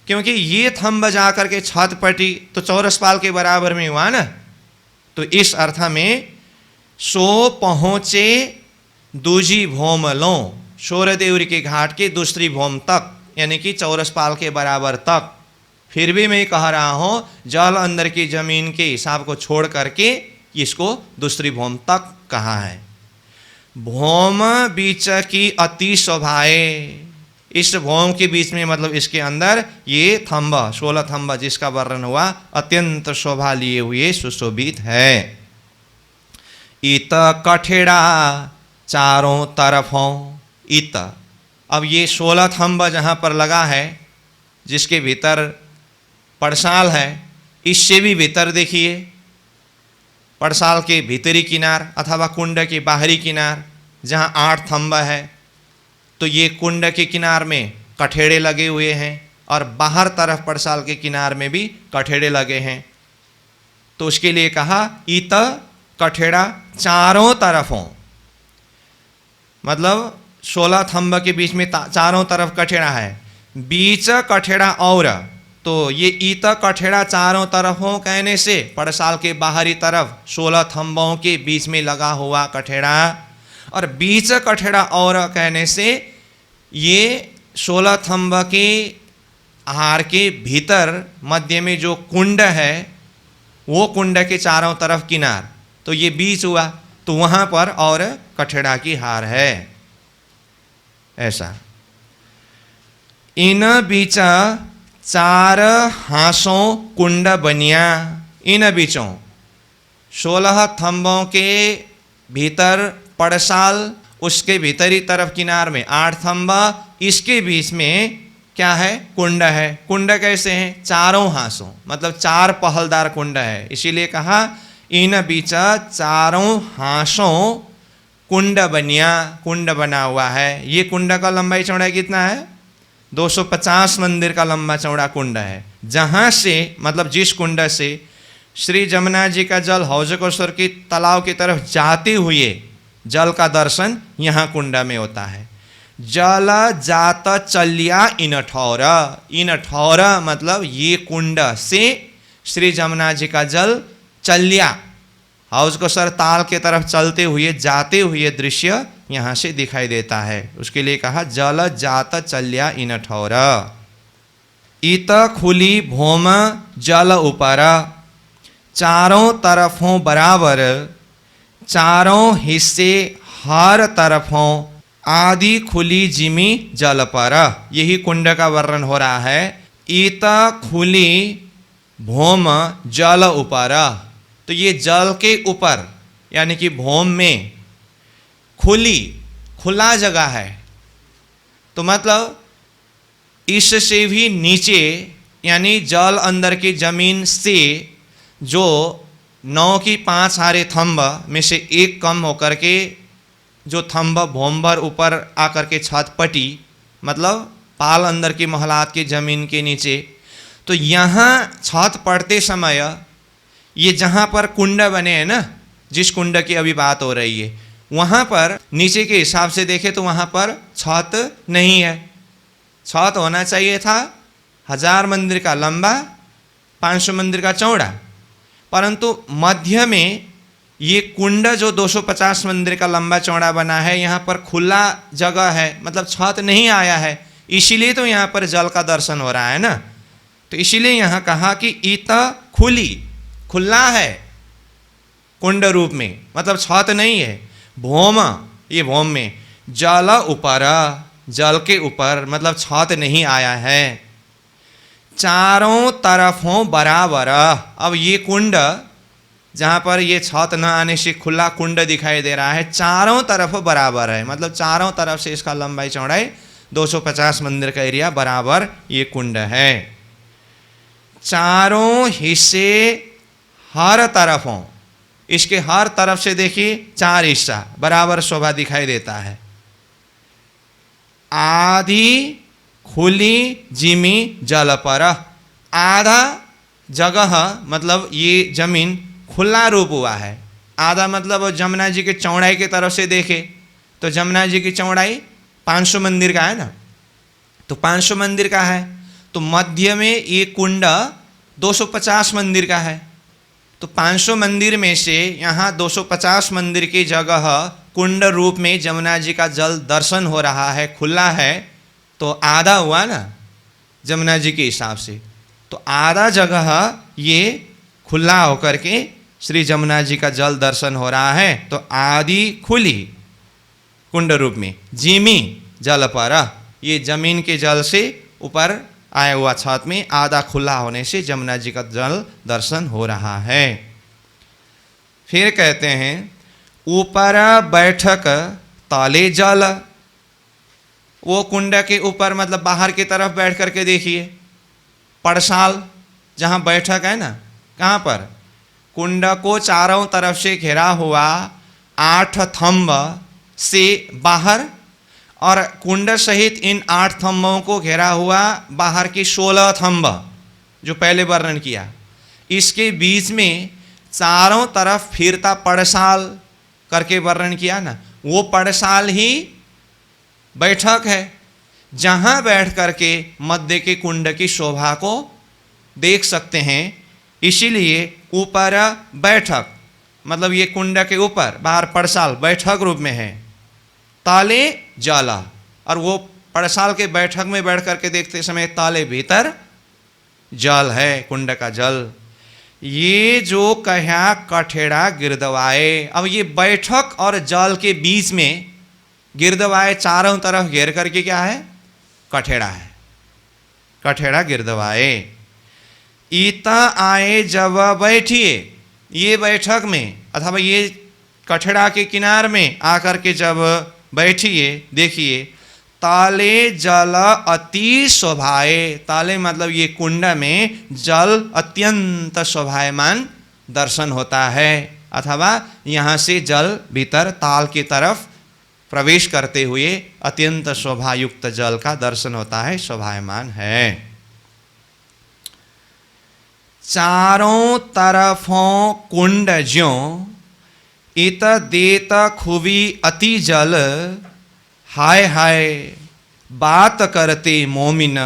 क्योंकि ये थंब जाकर के छत पटी तो चौरस पाल के बराबर में हुआ ना। तो इस अर्थ में सो पहुंचे दूजी भोम लो, 16 देवरी के घाट के दूसरी भोम तक, यानी कि चौरस पाल के बराबर तक। फिर भी मैं कह रहा हूं जल अंदर की जमीन के हिसाब को छोड़ करके इसको दूसरी भोम तक कहा है। भोम बीच की अति शोभाए, इस भोम के बीच में मतलब इसके अंदर ये थंब 16 थंब जिसका वर्णन हुआ अत्यंत शोभा लिए हुए सुशोभित है। इत कठेड़ा चारों तरफों, इत, अब ये 16 थंब जहां पर लगा है जिसके भीतर पड़साल है, इससे भी भीतर देखिए पड़साल के भीतरी किनार अथवा कुंड के बाहरी किनार जहाँ 8 थंब है, तो ये कुंड के किनार में कठेड़े लगे हुए हैं और बाहर तरफ पड़साल के किनार में भी कठेड़े लगे हैं। तो उसके लिए कहा इत कठेड़ा चारों तरफों, मतलब 16 थंब के बीच में चारों तरफ कठेड़ा है। बीच कठेड़ा और, तो ये इत कठेड़ा चारों तरफों कहने से पड़साल के बाहरी तरफ 16 थंबों के बीच में लगा हुआ कठेड़ा, और बीच कठेड़ा और कहने से ये 16 थंब के हार के भीतर मध्य में जो कुंड है, वो कुंड के चारों तरफ किनार, तो ये बीच हुआ, तो वहां पर और कठेड़ा की हार है। ऐसा इन बीच 4 हासों कुंड बनिया। इन बीचों 16 थंबों के भीतर पड़साल, उसके भीतरी तरफ किनार में 8 थंब, इसके बीच में क्या है, कुंड है। कुंड कैसे है, चारों हासों, मतलब 4 पहलदार कुंड है। इसीलिए कहा इन बीच चारों हासों कुंड बनिया, कुंड बना हुआ है। ये कुंड का लंबाई चौड़ाई कितना है, 250 मंदिर का लंबा चौड़ा कुंड है, जहां से मतलब जिस कुंड से श्री जमुना जी का जल हौज कौसर की तालाब की तरफ जाते हुए जल का दर्शन यहाँ कुंड में होता है। जल जात चलिया इन ठौर, इन ठौर मतलब ये कुंड से श्री जमुना जी का जल चलिया हौज कौसर ताल के तरफ चलते हुए जाते हुए दृश्य यहाँ से दिखाई देता है। उसके लिए कहा जल जात चलिया इन ठौर। इत खुली भोम जल ऊपर, चारों तरफों बराबर, चारों हिस्से हर तरफों, आदि खुली जिमी जल पर। यही कुंड का वर्णन हो रहा है। इत खुली भौम जल ऊपर, तो ये जल के ऊपर यानी कि भौम में खुली, खुला जगह है। तो मतलब इससे भी नीचे यानी जल अंदर की जमीन से जो 9 की 5 हारे थंब में से एक कम होकर के जो थंब भोंबर ऊपर आकर के छत पटी, मतलब पाल अंदर की महलात की जमीन के नीचे। तो यहाँ छत पड़ते समय ये जहाँ पर कुंड बने हैं ना, जिस कुंड की अभी बात हो रही है, वहाँ पर नीचे के हिसाब से देखें तो वहाँ पर छत नहीं है। छत होना चाहिए था 1000 मंदिर का लंबा, 500 मंदिर का चौड़ा, परंतु मध्य में ये कुंड जो 250 मंदिर का लंबा चौड़ा बना है, यहाँ पर खुला जगह है, मतलब छत नहीं आया है। इसीलिए तो यहाँ पर जल का दर्शन हो रहा है ना। तो इसीलिए यहाँ कहा कि इत खुली, खुला है कुंड रूप में, मतलब छत नहीं है। भौम, ये भौम में, जल ऊपर, जल के ऊपर, मतलब छत नहीं आया है। चारों तरफों बराबर, अब ये कुंड जहाँ पर ये छत न आने से खुला कुंड दिखाई दे रहा है, चारों तरफ बराबर है, मतलब चारों तरफ से इसका लंबाई चौड़ाई 250 मंदिर का एरिया बराबर ये कुंड है। चारों हिस्से हर तरफों, इसके हर तरफ से देखिए 4 हिस्सा बराबर शोभा दिखाई देता है। आधी खुली जिमी जल पर, आधा जगह मतलब ये जमीन खुला रूप हुआ है। आधा मतलब जमुना जी के चौड़ाई की तरफ से देखे तो जमुना जी की चौड़ाई 500 मंदिर का है ना, तो 500 मंदिर का है। तो मध्य में ये कुंड 250 मंदिर का है। तो 500 मंदिर में से यहाँ 250 मंदिर की जगह कुंड रूप में जमुना जी का जल दर्शन हो रहा है, खुला है, तो आधा हुआ ना जमुना जी के हिसाब से। तो आधा जगह ये खुला होकर के श्री जमुना जी का जल दर्शन हो रहा है। तो आधी खुली कुंड रूप में, जिमी जल पर, ये जमीन के जल से ऊपर आया हुआ छत में आधा खुला होने से जमुना जी का जल दर्शन हो रहा है। फिर कहते हैं ऊपर बैठक ताले जल, वो कुंड के ऊपर मतलब बाहर की तरफ बैठ करके देखिए, पड़साल जहाँ बैठक है ना, कहाँ पर, कुंड को चारों तरफ से घेरा हुआ 8 थंब से बाहर, और कुंड सहित इन 8 थंबों को घेरा हुआ बाहर की 16 थंब जो पहले वर्णन किया, इसके बीच में चारों तरफ फिरता पड़साल करके वर्णन किया ना, वो पड़साल ही बैठक है, जहाँ बैठ करके मध्य के कुंड की शोभा को देख सकते हैं। इसीलिए ऊपर बैठक मतलब ये कुंड के ऊपर बाहर पड़साल बैठक रूप में है, ताले जाला, और वो पड़साल के बैठक में बैठ करके देखते समय ताले भीतर जल है, कुंड का जल। ये जो कहा कठेड़ा गिरदवाए, अब ये बैठक और जल के बीच में गिरदवाए चारों तरफ घेर करके क्या है, कठेड़ा है, कठेड़ा गिरदवाए। ईता आए जब बैठिए, ये बैठक में अथवा ये कठेड़ा के किनार में आकर के जब बैठिए, देखिए ताले जल अति शोभाए, ताले मतलब ये कुंड में जल अत्यंत शोभायमान दर्शन होता है, अथवा यहाँ से जल भीतर ताल की तरफ प्रवेश करते हुए अत्यंत शोभायुक्त जल का दर्शन होता है, शोभायमान है। चारों तरफों कुंड ज्यों, इत देत खुबी अति जल, हाय हाय बात करते मोमिन,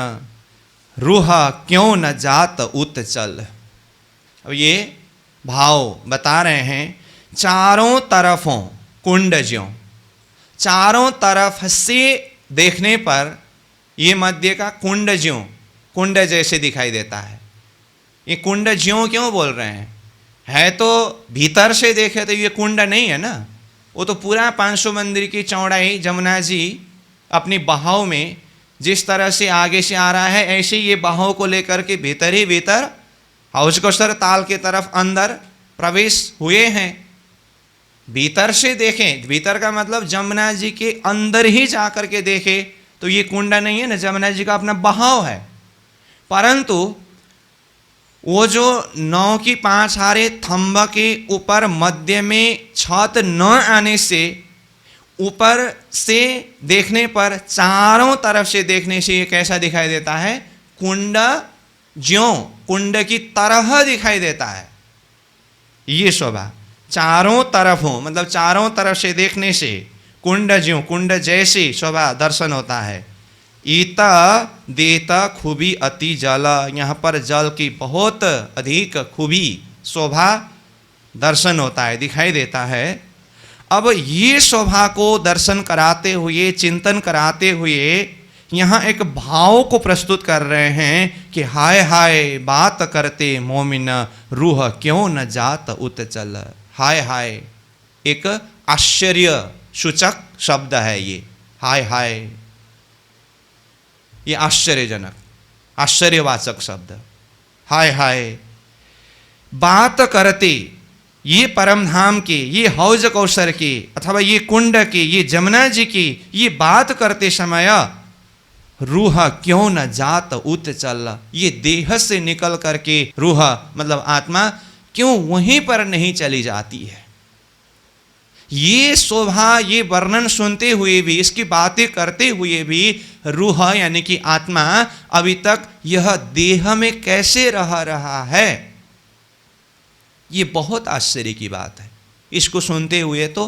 रूह क्यों न जात उत चल। अब ये भाव बता रहे हैं, चारों तरफों कुंड ज्यों, चारों तरफ से देखने पर ये मध्य का कुंड ज्यों, कुंड जैसे दिखाई देता है। ये कुंड ज्यों क्यों बोल रहे हैं, है तो भीतर से देखे तो ये कुंड नहीं है ना, वो तो पूरा 500 मंदिर की चौड़ाई जमुना जी अपनी बहाव में जिस तरह से आगे से आ रहा है, ऐसे ये बहाव को लेकर के भीतर ही भीतर हौज-कौसर ताल के तरफ अंदर प्रवेश हुए हैं। भीतर से देखें, भीतर का मतलब जमुना जी के अंदर ही जाकर के देखें तो ये कुंड नहीं है ना, जमुना जी का अपना बहाव है। परंतु वो जो 9 की 5 हारे थंब के ऊपर मध्य में छत न आने से ऊपर से देखने पर चारों तरफ से देखने से ये कैसा दिखाई देता है, कुंड ज्यों कुंड की तरह दिखाई देता है। ये शोभा चारों तरफ हो, मतलब चारों तरफ से देखने से कुंड ज्यों कुंड जैसे शोभा दर्शन होता है। ईता देता खूबी अति जल, यहाँ पर जल की बहुत अधिक खूबी शोभा दर्शन होता है, दिखाई देता है। अब ये शोभा को दर्शन कराते हुए, चिंतन कराते हुए यहाँ एक भाव को प्रस्तुत कर रहे हैं कि हाय हाय बात करते मोमिन रूह क्यों न जात उत चल। हाय हाय एक आश्चर्य सूचक शब्द है ये, हाय हाय, ये आश्चर्यजनक आश्चर्यवाचक शब्द। हाय हाय बात करते, ये परम धाम के, ये हौज कौसर के अथवा ये कुंड के, ये जमुना जी की ये बात करते समय रूह क्यों न जात उत चल, ये देह से निकल करके रूह मतलब आत्मा क्यों वहीं पर नहीं चली जाती है। ये शोभा, ये वर्णन सुनते हुए भी, इसकी बातें करते हुए भी रूह यानी कि आत्मा अभी तक यह देह में कैसे रह रहा है, ये बहुत आश्चर्य की बात है। इसको सुनते हुए तो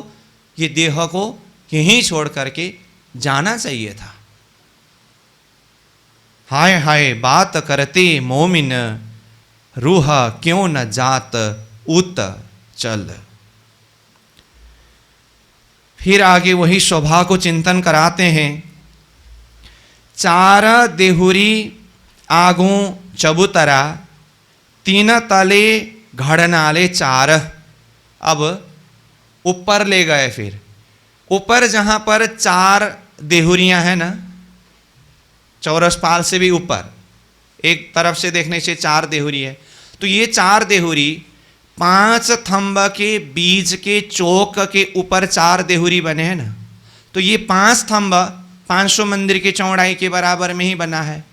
ये देह को यहीं छोड़ करके जाना चाहिए था। हाय हाय बात करते मोमिन रूह क्यों न जात उत चल। फिर आगे वही शोभा को चिंतन कराते हैं। चार देहुरी आगू चबूतरा, तीन तले घड़नाले चार। अब ऊपर ले गए, फिर ऊपर जहां पर 4 देहुरियां हैं ना, चौरस पाल से भी ऊपर एक तरफ से देखने से 4 देहुरी है, तो ये 4 देहुरी 5 थंब के बीच के चौक के ऊपर 4 देहुरी बने हैं ना, तो ये 5 थंब 500 मंदिर के चौड़ाई के बराबर में ही बना है।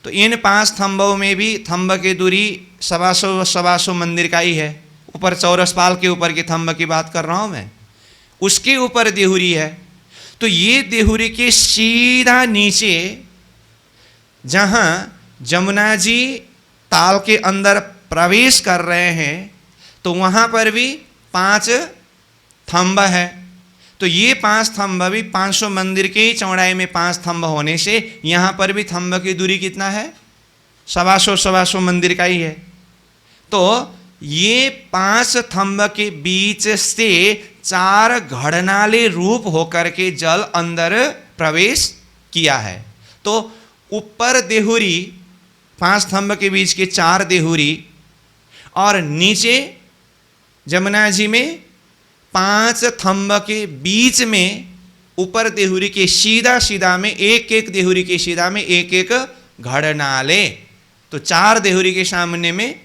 तो इन 5 थंबों में भी थंब की दूरी 125 मंदिर का ही है। ऊपर चौरस पाल के ऊपर के थंब की बात कर रहा हूँ मैं, उसके ऊपर देहुरी है। तो ये देहुरी के सीधा नीचे जहाँ जमुना जी ताल के अंदर प्रवेश कर रहे हैं, तो वहाँ पर भी 5 थंब है। तो ये 5 थंब भी 500 मंदिर के ही चौड़ाई में 5 थंब होने से यहाँ पर भी थंब की दूरी कितना है, 125 मंदिर का ही है। तो ये 5 थंब के बीच से 4 घड़नाले रूप होकर के जल अंदर प्रवेश किया है। तो ऊपर देहुरी 5 थंब के बीच के 4 देहुरी और नीचे जमुना जी में 5 थंब के बीच में ऊपर देहुरी के सीधा सीधा में एक देहुरी के सीधा में एक घड़नाले। तो 4 देहुरी के सामने में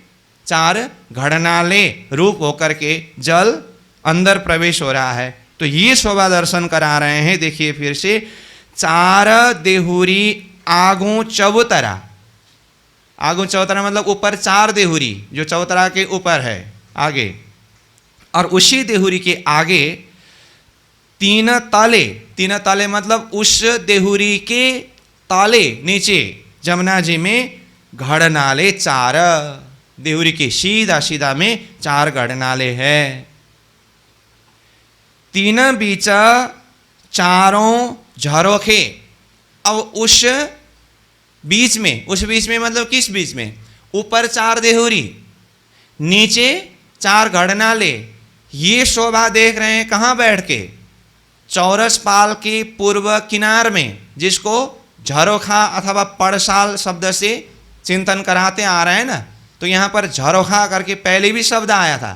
4 घड़नाले रूप होकर के जल अंदर प्रवेश हो रहा है। तो ये शोभा दर्शन करा रहे हैं। देखिए फिर से, 4 देहुरी आगू चबूतरा। आगू चबूतरा मतलब ऊपर 4 देहुरी जो चबूतरा के ऊपर है आगे, और उसी देहुरी के आगे 3 ताले। 3 ताले मतलब उस देहुरी के ताले नीचे जमुना जी में घड़नाले 4। देहुरी के सीधा सीधा में 4 घड़नाले हैं। 3 बीच चारों झरोखे। अब उस बीच में मतलब किस बीच में, ऊपर 4 देहुरी नीचे 4 घड़नाले। ये शोभा देख रहे हैं कहाँ बैठ के, चौरस पाल के पूर्व किनार में, जिसको झरोखा अथवा पड़साल शब्द से चिंतन कराते आ रहे हैं ना। तो यहाँ पर झरोखा करके पहले भी शब्द आया था,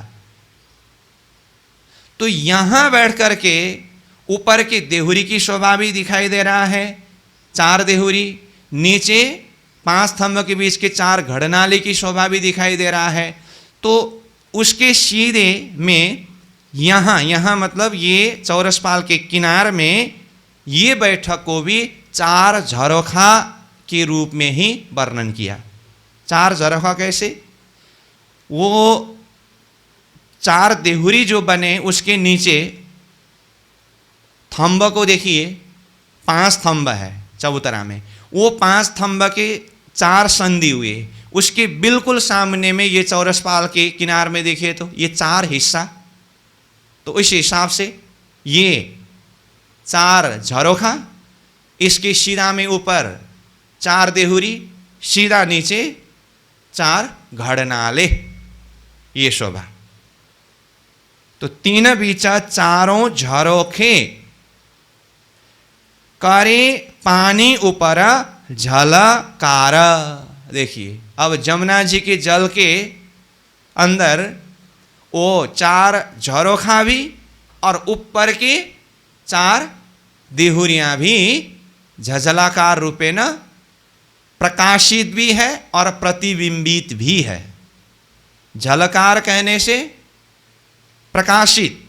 तो यहाँ बैठ कर के ऊपर की देहुरी की शोभा भी दिखाई दे रहा है, 4 देहुरी, नीचे 5 स्तंभ के बीच के 4 घड़नाले की शोभा भी दिखाई दे रहा है। तो उसके सीधे में यहाँ मतलब ये चौरसपाल के किनार में ये बैठक को भी 4 झरोखा के रूप में ही वर्णन किया। 4 झरोखा कैसे? वो 4 देहुरी जो बने उसके नीचे थंब को देखिए, 5 स्तंभ है चबूतरा में, वो 5 स्तंभ के 4 संधि हुए, उसके बिल्कुल सामने में ये चौरसपाल के किनार में देखिए तो ये 4 हिस्सा। तो इस हिसाब से ये 4 झरोखा, इसके सीधा में ऊपर 4 देहुरी, सीधा नीचे 4 घड़नाले, ये शोभा। तो 3 बीचा 4 झरोखे करे पानी ऊपर झलकार। देखिए अब जमुना जी के जल के अंदर वो 4 झरोखा भी और ऊपर के 4 देहुरियां भी झलकार रूपे न प्रकाशित भी है और प्रतिबिंबित भी है। झलकार कहने से प्रकाशित,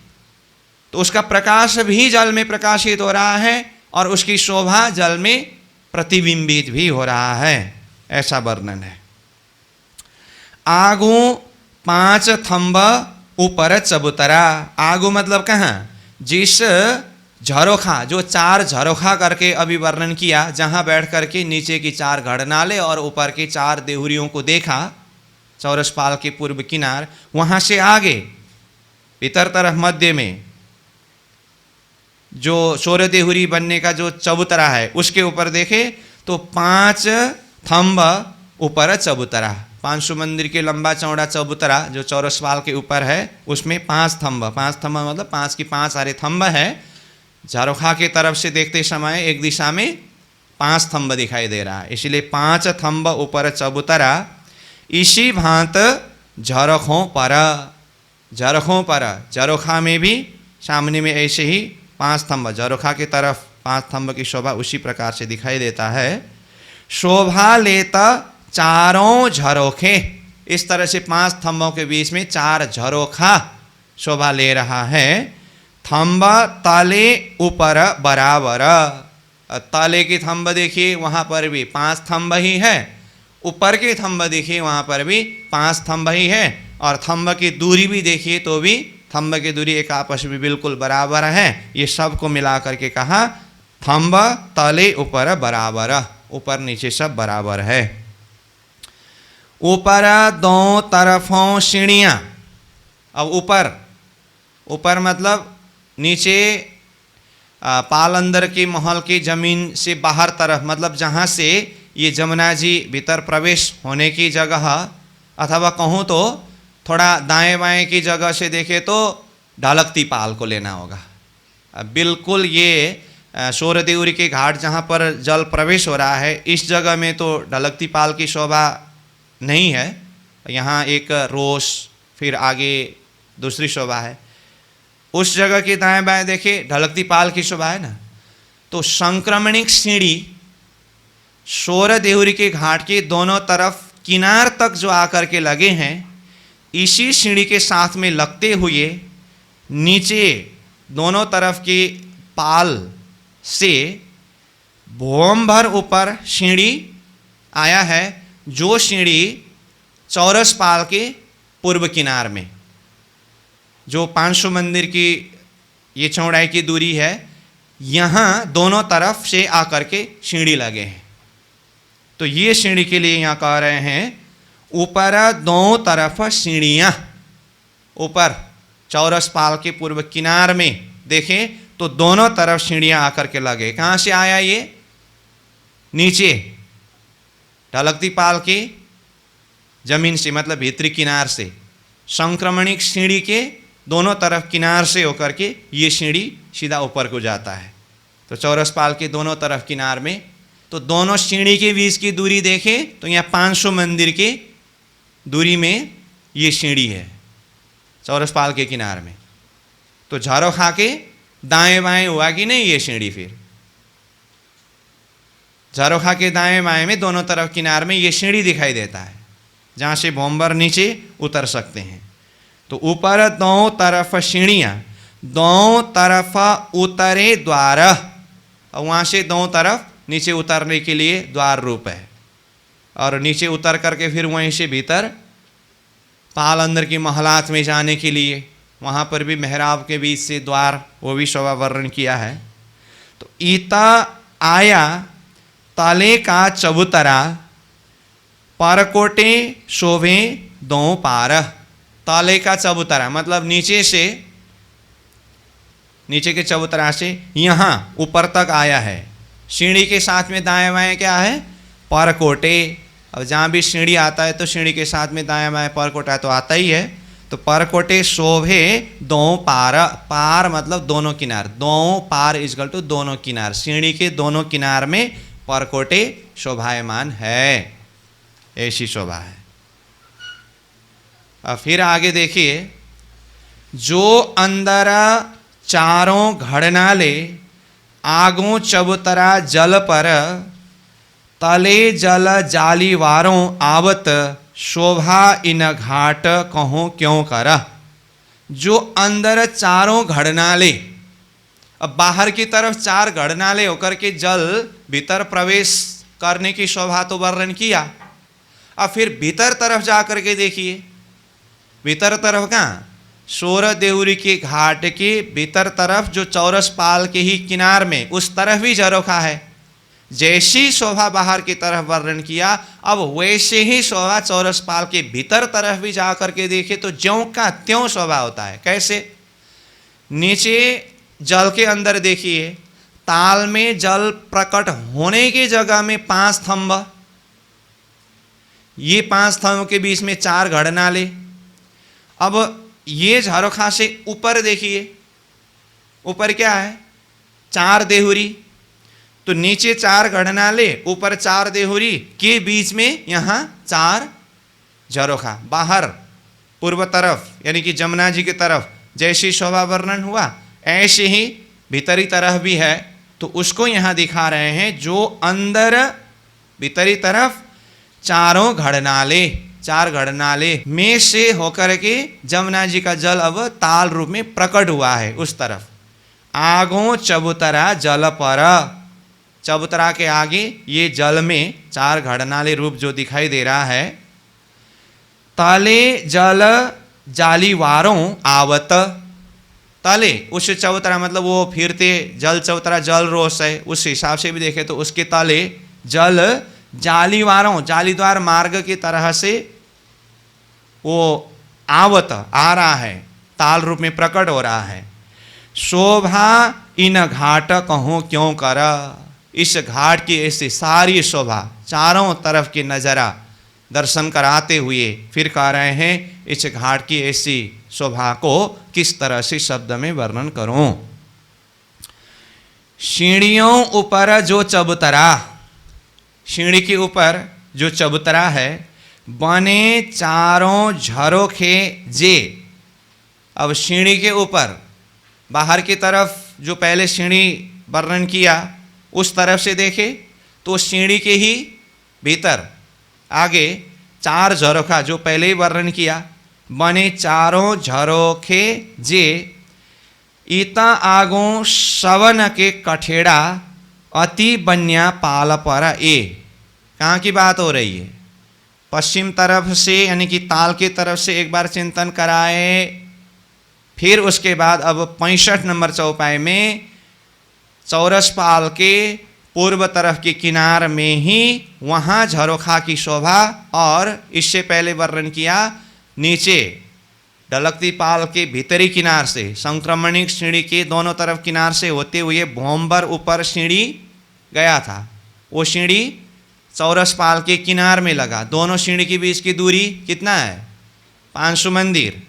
तो उसका प्रकाश भी जल में प्रकाशित हो रहा है और उसकी शोभा जल में प्रतिबिंबित भी हो रहा है, ऐसा वर्णन है। आगू 5 थंब ऊपर चबूतरा। आगू मतलब कहाँ? जिस झरोखा, जो 4 झरोखा करके अभी वर्णन किया, जहाँ बैठ करके नीचे की 4 घड़नाले और ऊपर के 4 देहुरियों को देखा चौरसपाल के पूर्व किनार, वहाँ से आगे इतर तरफ मध्य में जो 16 देहुरी बनने का जो चबूतरा है उसके ऊपर देखे तो 5 थंब ऊपर चबूतरा। 500 मंदिर के लंबा चौड़ा चबूतरा जो चौरसपाल के ऊपर है उसमें 5 थंब, 5 थंब मतलब 5 की 5 सारे थंब है। झरोखा के तरफ से देखते समय एक दिशा में 5 थंब दिखाई दे रहा है, इसलिए 5 थंब ऊपर चबूतरा। इसी भांत झरोखों पर, झरोखों पर, झरोखा में भी सामने में ऐसे ही 5 थंब, झरोखा की तरफ 5 थंब की शोभा उसी प्रकार से दिखाई देता है। शोभा लेता 4 झरोखे, इस तरह से 5 थंबों के बीच में 4 झरोखा शोभा ले रहा है। थंब तले ऊपर बराबर, तले की थंब देखिए वहाँ पर भी 5 थंब ही है, ऊपर के थंब देखिए वहाँ पर भी 5 थंब ही है, और थंब की दूरी भी देखिए तो भी थंब की दूरी एक आपस में बिल्कुल बराबर है। ये सब को मिला करके कहा थंब तले ऊपर बराबर, ऊपर नीचे सब बराबर है। ऊपर 2 तरफों सीढ़ियाँ। अब ऊपर, ऊपर मतलब नीचे पाल अंदर की महल की जमीन से बाहर तरफ, मतलब जहाँ से ये जमुना जी भीतर प्रवेश होने की जगह, अथवा कहूँ तो थोड़ा दाएं बाएं की जगह से देखे तो ढलकती पाल को लेना होगा। बिल्कुल ये 16 देहुरी के घाट जहाँ पर जल प्रवेश हो रहा है इस जगह में तो ढलकती पाल की शोभा नहीं है, यहाँ एक रोष फिर आगे दूसरी शोभा है। उस जगह के दाएं बाएं देखे ढलकती पाल की शोभा है ना। तो संक्रमणिक सीढ़ी 16 देहुरी के घाट के दोनों तरफ किनार तक जो आकर के लगे हैं, इसी सीढ़ी के साथ में लगते हुए नीचे दोनों तरफ की पाल से भोम भर ऊपर सीढ़ी आया है, जो सीढ़ी चौरसपाल के पूर्व किनार में, जो 500 मंदिर की ये चौड़ाई की दूरी है, यहाँ दोनों तरफ से आकर के सीढ़ी लगे हैं। तो ये सीढ़ी के लिए यहाँ कह रहे हैं ऊपर 2 तरफ सीढ़ियाँ, ऊपर चौरसपाल के पूर्व किनार में देखें तो दोनों तरफ सीढ़ियाँ आकर के लगे। कहाँ से आया ये? नीचे ढलकती पाल की जमीन से, मतलब भीतरी किनार से। संक्रमणिक सीढ़ी के दोनों तरफ किनार से होकर के ये सीढ़ी सीधा ऊपर को जाता है। तो चौरसपाल के दोनों तरफ किनार में, तो दोनों सीढ़ी के बीच की दूरी देखें तो यहाँ 500 मंदिर के दूरी में ये सीढ़ी है चौरसपाल के किनार में। तो झरोखा के दाएं बाएं हुआ कि नहीं ये सीढ़ी? फिर झरोखा के दाएं बाएं में दोनों तरफ किनार में ये सीढ़ी दिखाई देता है जहाँ से भोंबर नीचे उतर सकते हैं। तो ऊपर दोनों तरफ सीढ़ियाँ, दोनों तरफ उतरे द्वार, और वहाँ से दोनों तरफ नीचे उतरने के लिए द्वार रूप है। और नीचे उतर करके फिर वहीं से भीतर पाल अंदर की महलात में जाने के लिए वहाँ पर भी मेहराब के बीच से द्वार, वो भी शोभा वर्णन किया है। तो ईता आया ताले का चबूतरा, परकोटे शोभे दो पार। ताले का चबूतरा मतलब नीचे से, नीचे के चबूतरा से यहाँ ऊपर तक आया है। सीढ़ी के साथ में दाएं बाएं क्या है? परकोटे। अब जहाँ भी सीढ़ी आता है तो सीढ़ी के साथ में दाएं बाएं परकोटा तो आता ही है। तो परकोटे शोभे दो पार, पार मतलब दोनों किनार, दो पार इजकल टू दोनों किनार। सीढ़ी के दोनों किनार में परकोटे शोभायमान है, ऐसी शोभा है। अब फिर आगे देखिए, जो अंदर चारों घड़नाले आगों चबूतरा जल पर, तले जल जालीवारों आवत, शोभा इन घाट कहो क्यों कर। जो अंदर चारों घड़नाले, अब बाहर की तरफ चार घड़नाले होकर के जल भीतर प्रवेश करने की शोभा तो वर्णन किया। अब फिर भीतर तरफ जा करके देखिए, भीतर तरफ कहाँ? सोर देहुरी के घाट के भीतर तरफ जो चौरस पाल के ही किनार में उस तरफ भी झरोखा है। जैसी शोभा बाहर की तरफ वर्णन किया, अब वैसे ही शोभा चौरस पाल के भीतर तरफ भी जा करके देखे तो ज्यों का त्यों शोभा होता है। कैसे? नीचे जल के अंदर देखिए, ताल में जल प्रकट होने की जगह में 5 स्तंभ, ये 5 स्तंभ के बीच में 4 घड़नाले। अब ये झरोखा से ऊपर देखिए, ऊपर क्या है? 4 देहुरी। तो नीचे 4 घड़नाले, ऊपर 4 देहुरी, के बीच में यहाँ 4 झरोखा। बाहर पूर्व तरफ यानी कि जमुना जी की तरफ जैसी शोभा वर्णन हुआ, ऐसे ही भीतरी तरफ भी है। तो उसको यहाँ दिखा रहे हैं, जो अंदर भीतरी तरफ चारों घड़नाले, 4 घड़नाले में से होकर के जमुना जी का जल अब ताल रूप में प्रकट हुआ है उस तरफ। आगों चबूतरा जल पर, चबूतरा के आगे ये जल में 4 घड़नाले रूप जो दिखाई दे रहा है। तले जल जालीवारों आवत, तले उस चबूतरा मतलब वो फिरते जल चबूतरा जल रोस है, उस हिसाब से भी देखे तो उसके तले जल जालीवारों, जालीद्वार मार्ग की तरह से वो आवत आ रहा है, ताल रूप में प्रकट हो रहा है। शोभा इन घाट कहो क्यों कर, इस घाट की ऐसी सारी शोभा, चारों तरफ की नज़ारा दर्शन कराते हुए फिर कह रहे हैं, इस घाट की ऐसी शोभा को किस तरह से शब्द में वर्णन करूं। सीढ़ियों ऊपर जो चबूतरा, सीढ़ी के ऊपर जो चबूतरा है, बने चारों झरोखे जे। अब सीढ़ी के ऊपर बाहर की तरफ जो पहले सीढ़ी वर्णन किया उस तरफ से देखे तो सीढ़ी के ही भीतर आगे 4 झरोखा जो पहले ही वर्णन किया, बने चारों झरोखे जे। ईता आगों सवन के कठेड़ा अति बन्या पाल पर ए। कहाँ की बात हो रही है? पश्चिम तरफ से यानी कि ताल की तरफ से एक बार चिंतन कराए, फिर उसके बाद अब 65 नंबर चौपाई में चौरस पाल के पूर्व तरफ के किनार में ही वहाँ झरोखा की शोभा, और इससे पहले वर्णन किया नीचे ढलकती पाल के भीतरी किनार से संक्रमणिक सीढ़ी के दोनों तरफ किनार से होते हुए भोंबर ऊपर सीढ़ी गया था। वो सीढ़ी चौरस पाल के किनार में लगा। दोनों सीढ़ी के बीच की दूरी कितना है? 500 मंदिर।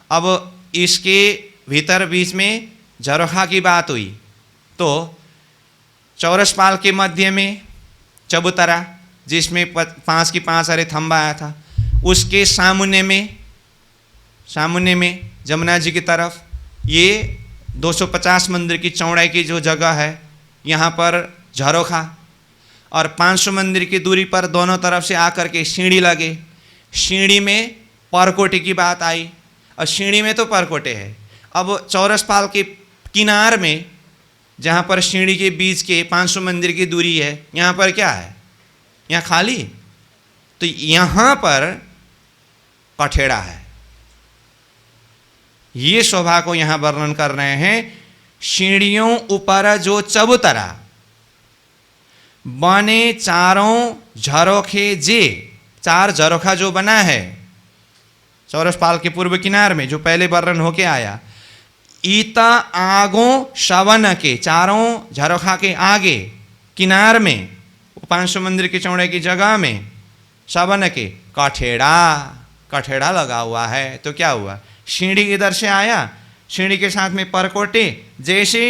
अब इसके भीतर बीच में झरोखा की बात हुई तो चौरस पाल के मध्य में चबूतरा जिसमें 5 की 5 अरे थंबा आया था, उसके सामने में जमुना जी की तरफ ये 250 मंदिर की चौड़ाई की जो जगह है, यहाँ पर झरोखा, और 500 मंदिर की दूरी पर दोनों तरफ से आकर के सीढ़ी लगे। सीढ़ी में परकोटे की बात आई, और सीढ़ी में तो परकोटे है। अब चौरस पाल के किनार में, जहाँ पर सीढ़ी के बीच के 500 मंदिर की दूरी है, यहाँ पर क्या है? यहाँ खाली। तो यहाँ पर कठेड़ा है। ये शोभा को यहाँ वर्णन कर रहे हैं। सीढ़ियों ऊपर जो चबूतरा बने चारों झरोखे जे, 4 झरोखा जो बना है चौरस पाल के पूर्व किनार में, जो पहले वर्णन होके आया। ईता आगों शवन के, चारों झरोखा के आगे किनार में, 500 मंदिर की चौड़ाई की जगह में, शवन के कठेड़ा लगा हुआ है। तो क्या हुआ? सीढ़ी इधर से आया, सीढ़ी के साथ में परकोटे, जैसे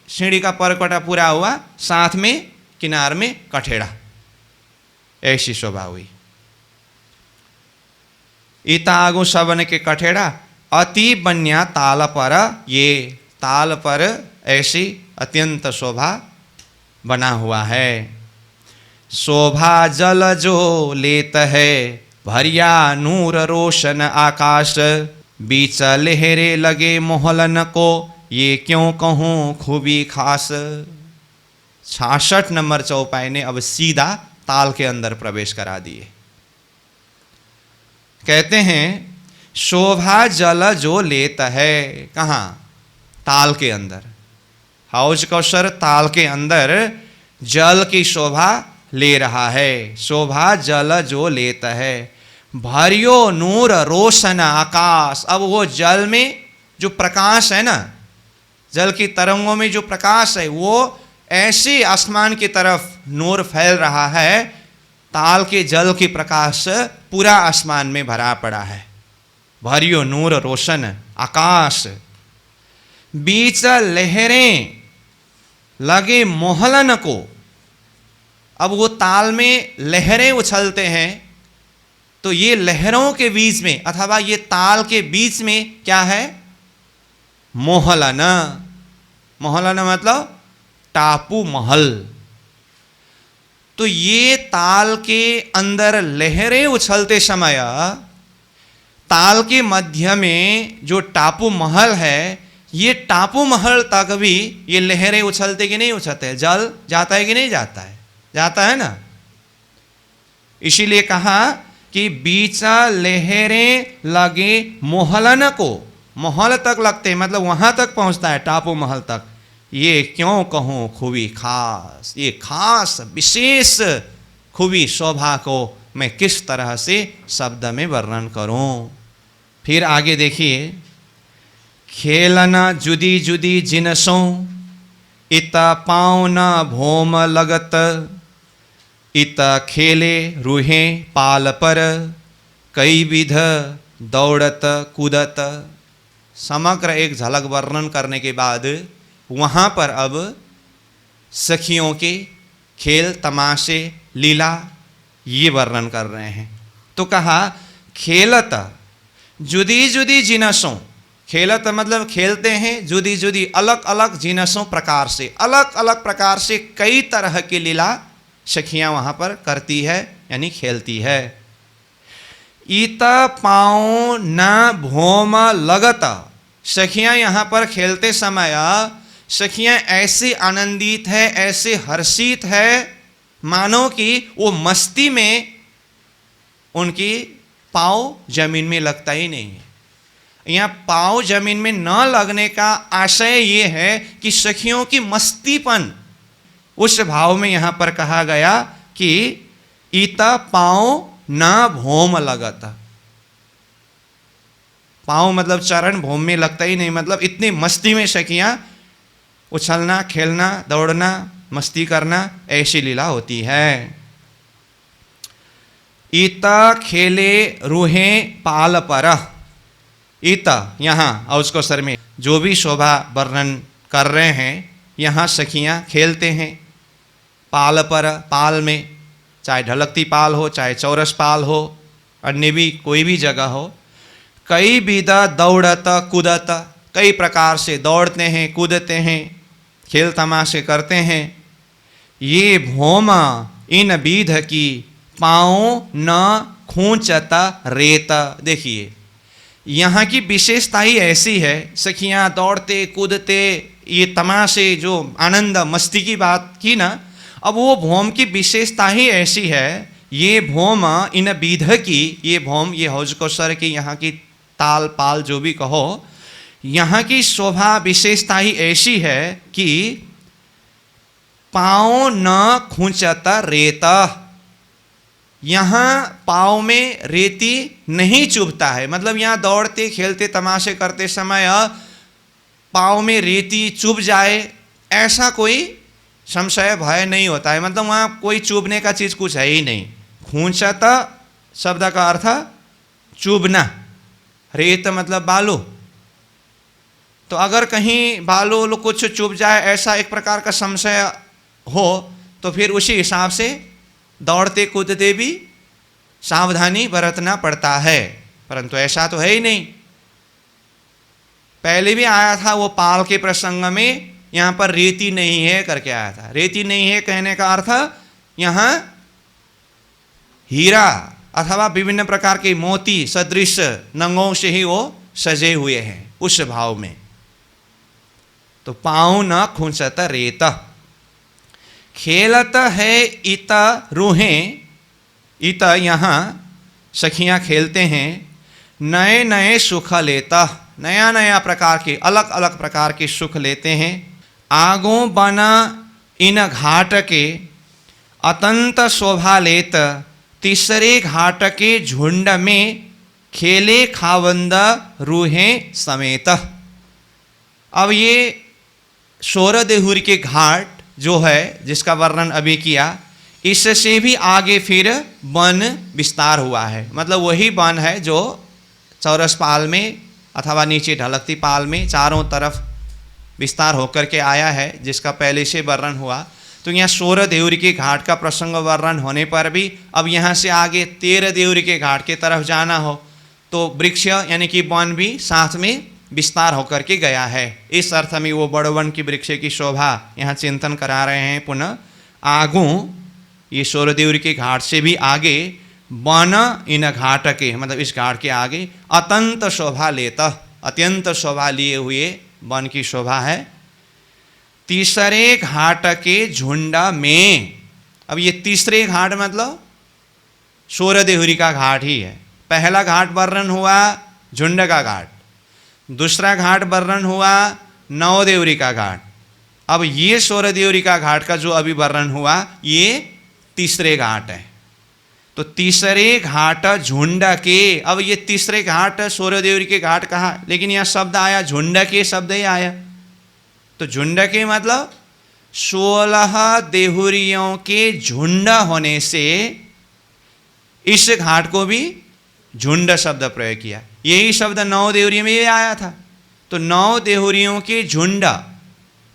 सीढ़ी का परकोटा पूरा हुआ, साथ में किनार में कठेड़ा, ऐसी शोभा हुई। ईता आगो शवन के कठेड़ा अति बन्या ताल पर, ये ताल पर ऐसी अत्यंत शोभा बना हुआ है। शोभा जल जो लेत है भरिया नूर रोशन आकाश, बीच लहरे लगे मोहलन को, ये क्यों कहूँ खूबी खास। 66 नंबर चौपाई ने अब सीधा ताल के अंदर प्रवेश करा दिए। कहते हैं शोभा जल जो लेता है, कहाँ? ताल के अंदर। हौज कौशर ताल के अंदर जल की शोभा ले रहा है। शोभा जल जो लेता है भरियो नूर रोशन आकाश। अब वो जल में जो प्रकाश है ना, जल की तरंगों में जो प्रकाश है, वो ऐसे आसमान की तरफ नूर फैल रहा है। ताल के जल की प्रकाश पूरा आसमान में भरा पड़ा है। भरियो नूर रोशन आकाश, बीच लहरें लगे मोहलन को। अब वो ताल में लहरें उछलते हैं, तो ये लहरों के बीच में अथवा ये ताल के बीच में क्या है? मोहलन। मोहलन मतलब टापू महल। तो ये ताल के अंदर लहरें उछलते समय ताल के मध्य में जो टापू महल है, ये टापू महल तक भी ये लहरें उछलते कि नहीं उछलते? जल जाता है कि नहीं जाता है? जाता है ना। इसीलिए कहा कि बीचा लहरें लगे मोहलन को, महल तक लगते हैं, मतलब वहां तक पहुंचता है, टापू महल तक। ये क्यों कहूँ खूबी खास, ये खास विशेष खूबी शोभा को मैं किस तरह से शब्द में वर्णन करूं। फिर आगे देखिए, खेलना जुदी जुदी जिनसों इत पावना भोम लगत, इत खेले रूहे पाल पर, कई विध दौड़त कूदत। समग्र एक झलक वर्णन करने के बाद वहाँ पर अब सखियों के खेल तमाशे लीला ये वर्णन कर रहे हैं। तो कहा खेलत जुदी जुदी जिनसों, खेलत मतलब खेलते हैं, जुदी जुदी अलग अलग जिनसों प्रकार से, अलग अलग प्रकार से कई तरह की लीला सखियाँ वहाँ पर करती है, यानी खेलती है। इत पाँव न भोम लगत, सखियाँ यहाँ पर खेलते समय सखियाँ ऐसी आनंदित है, ऐसे हर्षित है, मानो कि वो मस्ती में उनकी पाँव जमीन में लगता ही नहीं है। यहाँ पाँव जमीन में न लगने का आशय ये है कि सखियों की मस्तीपन, उस भाव में यहाँ पर कहा गया कि ईता पाँव न भोम लगता। पाँव मतलब चरण, भोम में लगता ही नहीं, मतलब इतनी मस्ती में सखियाँ उछलना, खेलना, दौड़ना, मस्ती करना, ऐसी लीला होती है। ईता खेले रूहे पाल पर, ईता यहाँ और उसको सर में जो भी शोभा वर्णन कर रहे हैं, यहाँ सखियाँ खेलते हैं पाल पर, पाल में, चाहे ढलकती पाल हो, चाहे चौरस पाल हो, अन्य भी कोई भी जगह हो। कई विध दौड़त कूदत, कई प्रकार से दौड़ते हैं, कूदते हैं, खेल तमाशे करते हैं। ये भौम इन विध की पाँव न खूंचत रेत। देखिए यहाँ की विशेषता ही ऐसी है, सखियाँ दौड़ते कूदते ये तमाशे जो आनंद मस्ती की बात की ना, अब वो भौम की विशेषता ही ऐसी है। ये भौम इन विध की, ये भौम, ये हौज कौशर की यहाँ की ताल पाल जो भी कहो, यहाँ की शोभा विशेषता ही ऐसी है कि पाँव न खूंचत रेत। यहाँ पाँव में रेती नहीं चुभता है, मतलब यहाँ दौड़ते खेलते तमाशे करते समय पाँव में रेती चुभ जाए ऐसा कोई संशय भय नहीं होता है, मतलब वहाँ कोई चुभने का चीज़ कुछ है ही नहीं। खूंचत शब्द का अर्थ चुभना, रेत मतलब बालू, तो अगर कहीं बालू कुछ चुभ जाए ऐसा एक प्रकार का संशय हो तो फिर उसी हिसाब से दौड़ते कूदते भी सावधानी बरतना पड़ता है, परंतु ऐसा तो है ही नहीं। पहले भी आया था वो पाल के प्रसंग में, यहाँ पर रेती नहीं है करके आया था। रेती नहीं है कहने का अर्थ यहाँ हीरा अथवा विभिन्न प्रकार के मोती सदृश नंगों से ही वो सजे हुए हैं उस भाव में। तो पाँव न खूंचत रेत। खेलत है इत रूहें, इत यहाँ सखियाँ खेलते हैं, नए नए सुख लेता, नया नया प्रकार के अलग अलग प्रकार के सुख लेते हैं। आगों बना इन घाट के अतंत शोभा लेत, तीसरे घाट के झुंड में खेले खावंद रूहें समेत। अब ये सोर देहुरी के घाट जो है जिसका वर्णन अभी किया, इससे भी आगे फिर वन विस्तार हुआ है, मतलब वही वन है जो चौरस पाल में अथवा नीचे ढलकती पाल में चारों तरफ विस्तार होकर के आया है, जिसका पहले से वर्णन हुआ। तो यहाँ सोर देहुरी के घाट का प्रसंग वर्णन होने पर भी अब यहाँ से आगे 13 देहुरी के घाट के तरफ जाना हो तो वृक्ष यानी कि वन भी साथ में विस्तार होकर के गया है। इस अर्थ में वो बड़ वन की वृक्ष की शोभा यहाँ चिंतन करा रहे हैं पुनः। आगू ये सोर देहुरी के घाट से भी आगे वन इन घाट के, मतलब इस घाट के आगे अत्यंत शोभा लेता, अत्यंत शोभा लिए हुए वन की शोभा है। तीसरे घाट के झुंड में, अब ये तीसरे घाट मतलब सोर देहुरी का घाट ही है। पहला घाट वर्णन हुआ झुंड का घाट, दूसरा घाट वर्णन हुआ नौ देहुरी का घाट, अब ये सोर देहुरी का घाट का जो अभी वर्णन हुआ ये तीसरे घाट है। तो तीसरे घाट झुंड के, अब ये तीसरे घाट सोर देहुरी के घाट कहा, लेकिन यहाँ शब्द आया झुंड के, शब्द ही आया। तो झुंड के मतलब 16 देहुरियों के झुंड होने से इस घाट को भी झुंड शब्द प्रयोग किया। यही शब्द 9 देहुरी में भी आया था। तो 9 देहुरियों के झुंड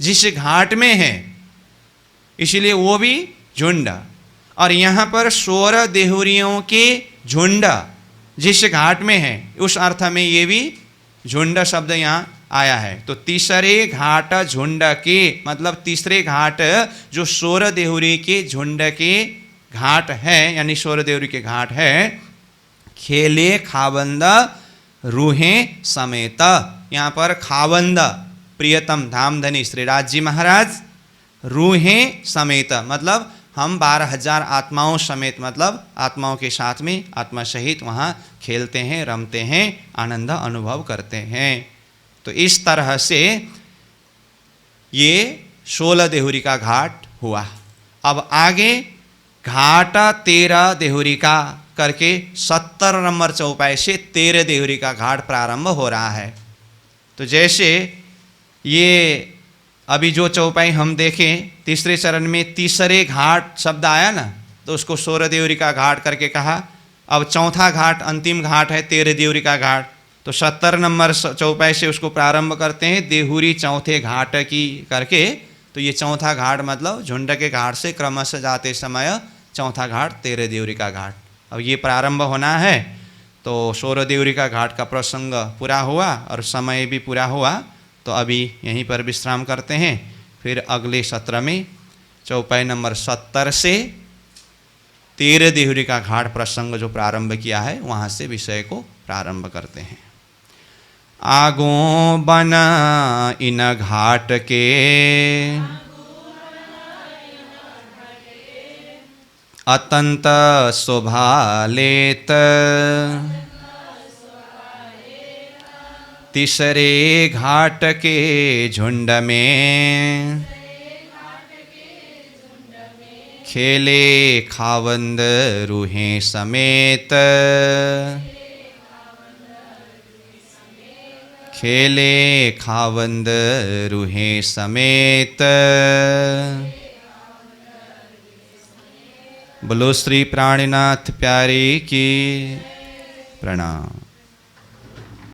जिस घाट में है इसलिए वो भी झुंड, और यहाँ पर 16 देहुरियों के झुंड जिस घाट में है उस अर्थ में ये भी झुंड शब्द यहाँ आया है। तो तीसरे घाट झुंड के मतलब तीसरे घाट जो सोर देहुरी के झुंड के घाट है, यानी सोर देहुरी के घाट है। खेले खावंद रूहें समेत, यहाँ पर खावंद प्रियतम धामधनी श्रीराज जी महाराज, रूहें समेत मतलब हम 12,000 आत्माओं समेत, मतलब आत्माओं के साथ में आत्मा सहित वहाँ खेलते हैं, रमते हैं, आनंद अनुभव करते हैं। तो इस तरह से ये 16 देहुरी का घाट हुआ। अब आगे घाट 13 देहुरी का करके 70 नंबर चौपाई से 13 देहुरी का घाट प्रारंभ हो रहा है। तो जैसे ये अभी जो चौपाई हम देखें तीसरे चरण में तीसरे घाट शब्द आया ना, तो उसको सोर देहुरी का घाट करके कहा। अब चौथा घाट अंतिम घाट है 13 देहुरी का घाट, तो 70 नंबर चौपाई से उसको प्रारंभ करते हैं देहुरी चौथे घाट की करके। तो ये चौथा घाट मतलब झुंड के घाट से क्रमशः जाते समय चौथा घाट 13 देहुरी का घाट। अब ये प्रारंभ होना है तो सोर देहुरी का घाट का प्रसंग पूरा हुआ और समय भी पूरा हुआ। तो अभी यहीं पर विश्राम करते हैं, फिर अगले सत्र में चौपाई नंबर 70 से 13 देहुरी का घाट प्रसंग जो प्रारंभ किया है वहाँ से विषय को प्रारंभ करते हैं। आगो बना इन घाट के अतंत शोभा लेत, तीसरे घाट के झुंड में खेले खावंद रूहें समेत, खेले खावंद रूहें समेत। बोलो श्री प्राणनाथ प्यारे की प्रणाम।